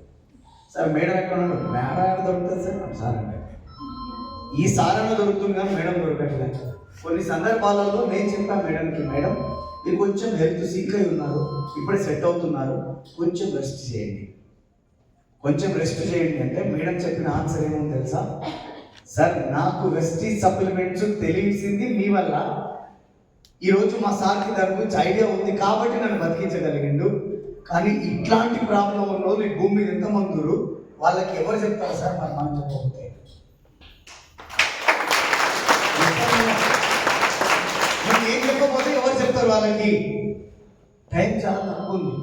సార్ మేడం ఎక్కడ ఉన్నాడు? మేడం ఎక్కడ దొరుకుతుంది సార్? సార్ అంటే ఈ సారణ దొరుకుతుంది కానీ మేడం దొరకట్లేదు. కొన్ని సందర్భాలలో నేను చెప్పాను మేడంకి, మేడం మీరు కొంచెం హెల్త్ సిక్ అయి ఉన్నారు, ఇప్పుడే సెట్ అవుతున్నారు, కొంచెం రెస్ట్ చేయండి అంటే మేడం చెప్పిన ఆన్సర్ ఏమో తెలుసా? సార్ నాకు వెస్టీజ్ సప్లిమెంట్స్ తెలిసింది మీ వల్ల. ఈరోజు మా సార్కి దాని గురించి ఐడియా ఉంది కాబట్టి నన్ను బతికించగలిగిండు. కానీ ఇట్లాంటి ప్రాబ్లం ఉన్న వాళ్ళు ఈ భూమి మీద ఎంతమంది ఉన్నారు, వాళ్ళకి ఎవరు చెప్తారు సార్? మనం చెప్పకపోతే మనం ఏం చెప్పకపోతే ఎవరు చెప్తారు వాళ్ళకి? టైం చాలా తక్కువ ఉంది.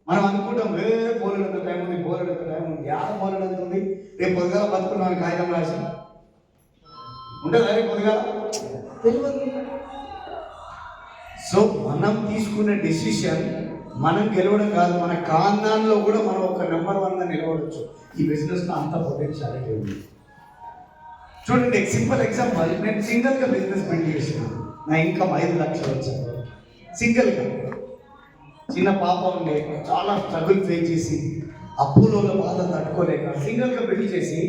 మనం అనుకుంటాం బోలెడంత టైం ఉంది, యాడ బోలెడంత ఉంది. రేపు పొద్దుగా బతుకున్నాను కాగితం రాసి ఉంటుందా? రేపు పొద్దుగా తెలియదు. సో మనం తీసుకునే డెసిషన్ మనం గెలవడం కాదు, మన కాందాన్లో కూడా మనం ఒక నెంబర్ 1గా నిలబడవచ్చు. ఈ బిజినెస్లో అంత పొటెన్షియాలిటీ ఉంది. చూడండి, సింపుల్ ఎగ్జాంపుల్, నేను సింగిల్గా బిజినెస్ బిల్డ్ చేసాను. నా ఇన్కమ్ 5 లక్షలు వచ్చాను సింగిల్గా. చిన్న పాప ఉండే, చాలా స్ట్రగుల్ ఫేస్ చేసి అప్పులో బాధ తట్టుకోలేక సింగిల్గా బిల్డ్ చేసి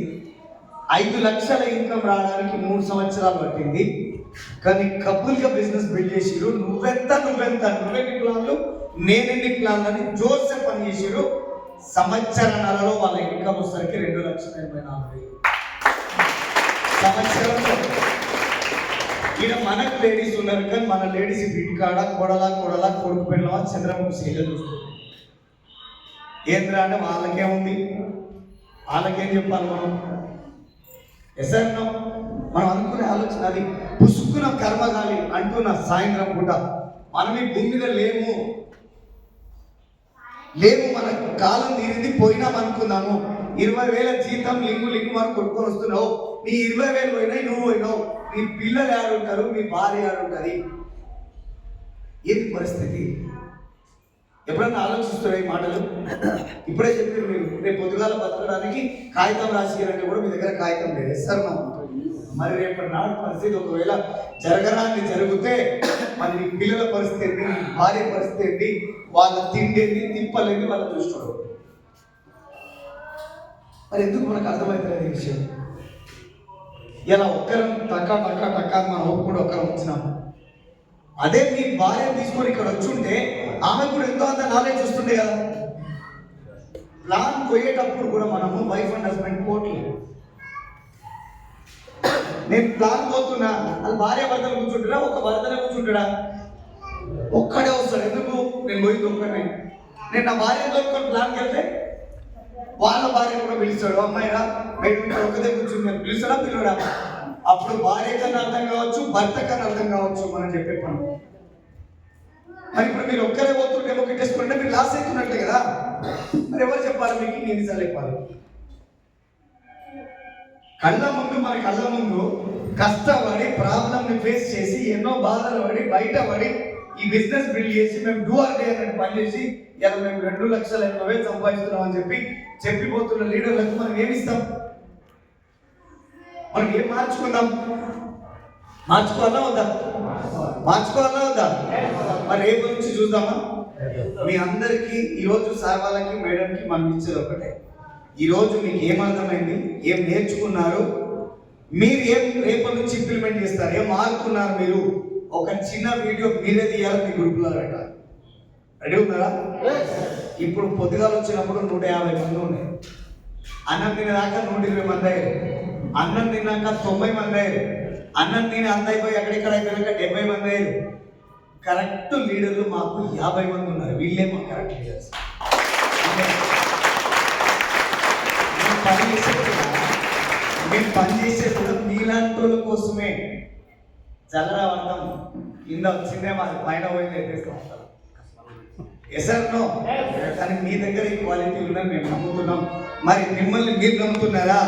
5 లక్షల ఇన్కమ్ రావడానికి 3 సంవత్సరాలు పట్టింది. కానీ కపుల్గా బిజినెస్ బిల్డ్ చేసిరు. నువ్వెన్ని ప్లాన్లు, నేనెన్ని ప్లాన్లు అని జోర్సే పని చేసిరు. సంవత్సరాలలో వాళ్ళ ఇన్కమ్ వచ్చేసరికి 2,84,000 సంవత్సరంలో. ఈడ మనకు లేడీస్ ఉన్నారు, కానీ మన లేడీస్ బిడ్కాడ కొడలా కొడుకు పెళ్ళవా చంద్రబాబు సీరియల్ చూస్తుంది. ఏంద్రా అంటే వాళ్ళకేముంది, వాళ్ళకేం చెప్పాలి మనం? ఎస్ఆర్నో మనం అనుకునే ఆలోచన అది. పుసుకున్న కర్మగాలి అంటున్న సాయంత్రం పూట మనం ఈ భూమి మీద లేము, మన కాలం తీరింది, పోయినాం అనుకున్నాము. 20,000 జీతం లింగు మనం కొట్టుకొని వస్తున్నావు. నీ 20,000 పోయినాయి, నువ్వు పోయినావు. నీ పిల్లలు ఆడుంటారు, మీ భార్య ఆడుంటుంది. ఏంటి పరిస్థితి? ఎప్పుడన్నా ఆలోచిస్తారు ఈ మాటలు? ఇప్పుడే చెప్పారు మీరు, రేపు పొద్దుగాల బతకడానికి కాగితం రాసిరంటే కూడా మీ దగ్గర కాగితం లేదు సార్. మరి రేపటి నాడు పరిస్థితి ఒకవేళ జరగరాన్ని జరిగితే మరి నీ పిల్లల పరిస్థితి ఏంటి, నీ భార్య పరిస్థితి ఏంటి, వాళ్ళ తిండేంటి, తిప్పలేంటి, వాళ్ళ చూసుకోవడం. మరి ఎందుకు మనకు అర్థమవుతుంది ఈ విషయం? ఇలా ఒక్కరం టక్కా మనం ఒప్పుకుంటే ఒక్కరం వచ్చినాము. అదే మీ భార్య తీసుకొని ఇక్కడ వచ్చుంటే ఆమె కూడా ఎంతో అంత నాలెడ్జ్ వస్తుండే కదా. ప్లాన్ పోయేటప్పుడు కూడా మనము వైఫ్ అండ్ హస్బెండ్ పోట్లేదు. నేను ప్లాన్ పోతున్నా, అది భార్య భర్తలు కూర్చుంటాడా, ఒక భర్తనే కూర్చుంటాడా? ఒక్కడే వస్తాడు. ఎందుకు? నేను పోయింది ఒక్కనే. నేను నా భార్య దొరుకుని ప్లాన్కి వెళ్తే వాళ్ళ భార్య కూడా పిలుస్తాడు. అమ్మాయిరా బయట ఒక్కదే కూర్చుంది అని పిలుస్తాడా, పిల్లడా? అప్పుడు భార్య కన్నా అర్థం కావచ్చు, భర్త కన్నా అర్థం కావచ్చు మనం చెప్పే పని. మరి ఇప్పుడు మీరు ఒక్కరే పోతుంటే ఒకటేసుకుంటే మీరు లాస్ అవుతున్నట్లే కదా. మరి ఎవరు చెప్పాలి మీకు? ఎన్నిసార్లు చెప్పాలి? మన కళ్ళ ముందు కష్టపడి ప్రాబ్లమ్ని ఫేస్ చేసి ఎన్నో బాధలు పడి బయటపడి ఈ బిజినెస్ బిల్డ్ చేసి మేము డూ ఆర్ డే అని పనిచేసి ఇలా మేము 2,80,000 సంపాదిస్తున్నాం అని చెప్పిపోతున్న లీడర్లకు మనం ఏమిస్తాం? మనం ఏం మార్చుకుందాం? మార్చుకోవాలా వద్దా? మరి రేపు నుంచి చూద్దామా? మీ అందరికీ ఈరోజు సార్ వాళ్ళకి మేడంకి మనం ఇచ్చేది ఒకటే. ఈరోజు మీకు ఏమర్థమైంది, ఏం నేర్చుకున్నారు, మీరు ఏం రేపటి నుంచి ఇంప్లిమెంట్ చేస్తారు, ఏం మారుతున్నారు, మీరు ఒక చిన్న వీడియో మీరే తీయాలి, మీ గ్రూప్లో పెట్టాలి. రెడీ ఉన్నారా? ఇప్పుడు పొద్దుగాలు వచ్చినప్పుడు 150 మంది ఉన్నాయి. అన్నం తినేదాకా 120 మంది అయ్యారు. అన్నం తిన్నాక 90 మంది అయ్యారు. అన్నం తిని అంత అయిపోయి ఎక్కడెక్కడ అయిపోయాక 70 మంది అయ్యారు. కరెక్ట్ లీడర్లు మాకు 50 మంది ఉన్నారు. వీళ్ళే మా కరెక్ట్ లీడర్స్. మేము పనిచేసే కూడా మీలాంటి వాళ్ళ కోసమే. జలరావడం కింద వచ్చిందే మాది, పైన పోయి నేర్పిస్తూ ఉంటాం. ఎసర్నో కానీ మీ దగ్గర ఈ క్వాలిటీ ఉందని మేము నమ్ముతున్నాం. మరి మిమ్మల్ని మీరు నమ్ముతున్నారా?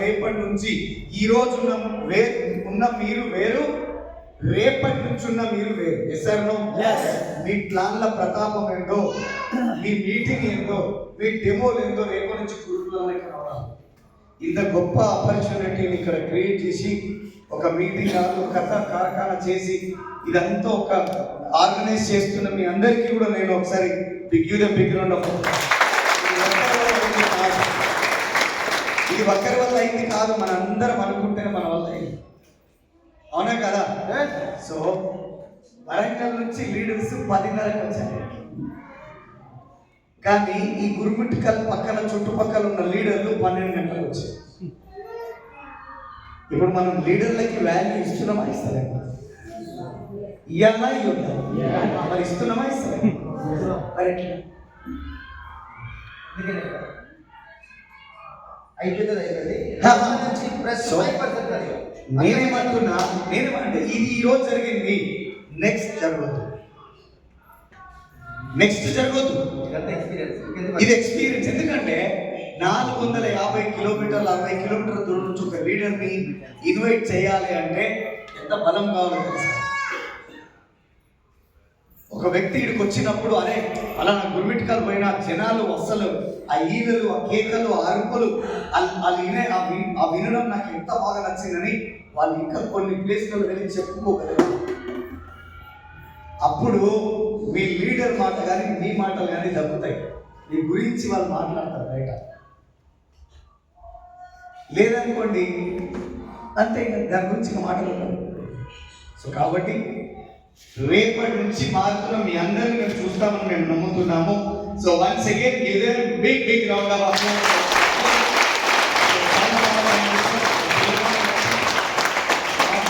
రేపటి నుంచి ఈ రోజు ఉన్న మీరు వేరు, రేపటి నుంచి ఉన్న మీరు వేరు. ఎసర్నో మీ ప్లాన్ల ప్రతాపం ఏంటో, మీ మీటింగ్ ఏంటో, మీ డెమోలు ఏంటో రేపటి నుంచి గురుకులంలోకి రావాలి. ఇంత గొప్ప ఆపర్చునిటీని ఇక్కడ క్రియేట్ చేసి ఒక మీటింగ్ కథ కార్ఖానా చేసి ఇదంతా ఒక ఆర్గనైజ్ చేస్తున్న మీ అందరికీ కూడా నేను ఒకసారి బిగ్ రౌండ్ ఆఫ్ ఇది ఒక్కరి వల్ల అయింది కాదు, మన అందరం అనుకుంటేనే మన వల్ల అయింది. అవునా కదా? సో వరంగల్ నుంచి లీడర్స్ 10:30కి వచ్చారు. కానీ ఈ గురుమిట్కల్ పక్కన చుట్టుపక్కల ఉన్న లీడర్లు 12 గంటలకు వచ్చారు. ఇప్పుడు మనం లీడర్లకి వాల్యూ ఇస్తున్నామా ఇస్తలేమా? ఇవ్వాలా మరి ఇస్తున్నామా ఇస్తలేమా? మరి ఎట్లా? నేనేమంటే ఇది ఈరోజు జరిగింది, నెక్స్ట్ జరగదు. ఇది ఎక్స్పీరియన్స్. ఎందుకంటే 450 కిలోమీటర్లు 60 కిలోమీటర్ల దూరం నుంచి ఒక లీడర్ని ఇన్వైట్ చేయాలి అంటే ఎంత బలం కావాలో తెలుసు. ఒక వ్యక్తి ఇక్కడికి వచ్చినప్పుడు అరే అలా నా గురుమిట్కల్ పోయిన జనాలు అసలు ఆ ఈలలు, ఆ కేకలు, ఆ అరుపులు, ఆ వినడం నాకు ఎంత బాగా నచ్చిందని వాళ్ళు ఇంకా కొన్ని ప్లేస్లలో వెళ్ళి చెప్పుకోగలరు. అప్పుడు మీ లీడర్ మాట కానీ మీ మాటలు కానీ దక్కుతాయి. మీ గురించి వాళ్ళు మాట్లాడతారు బయట. లేదనుకోండి అంతే, దాని గురించి మాట్లాడతారు. సో కాబట్టి రేపటి నుంచి మారుతున్న మీ అందరినీ మేము చూస్తామని మేము నమ్ముతున్నాము. So once again give them big round of applause.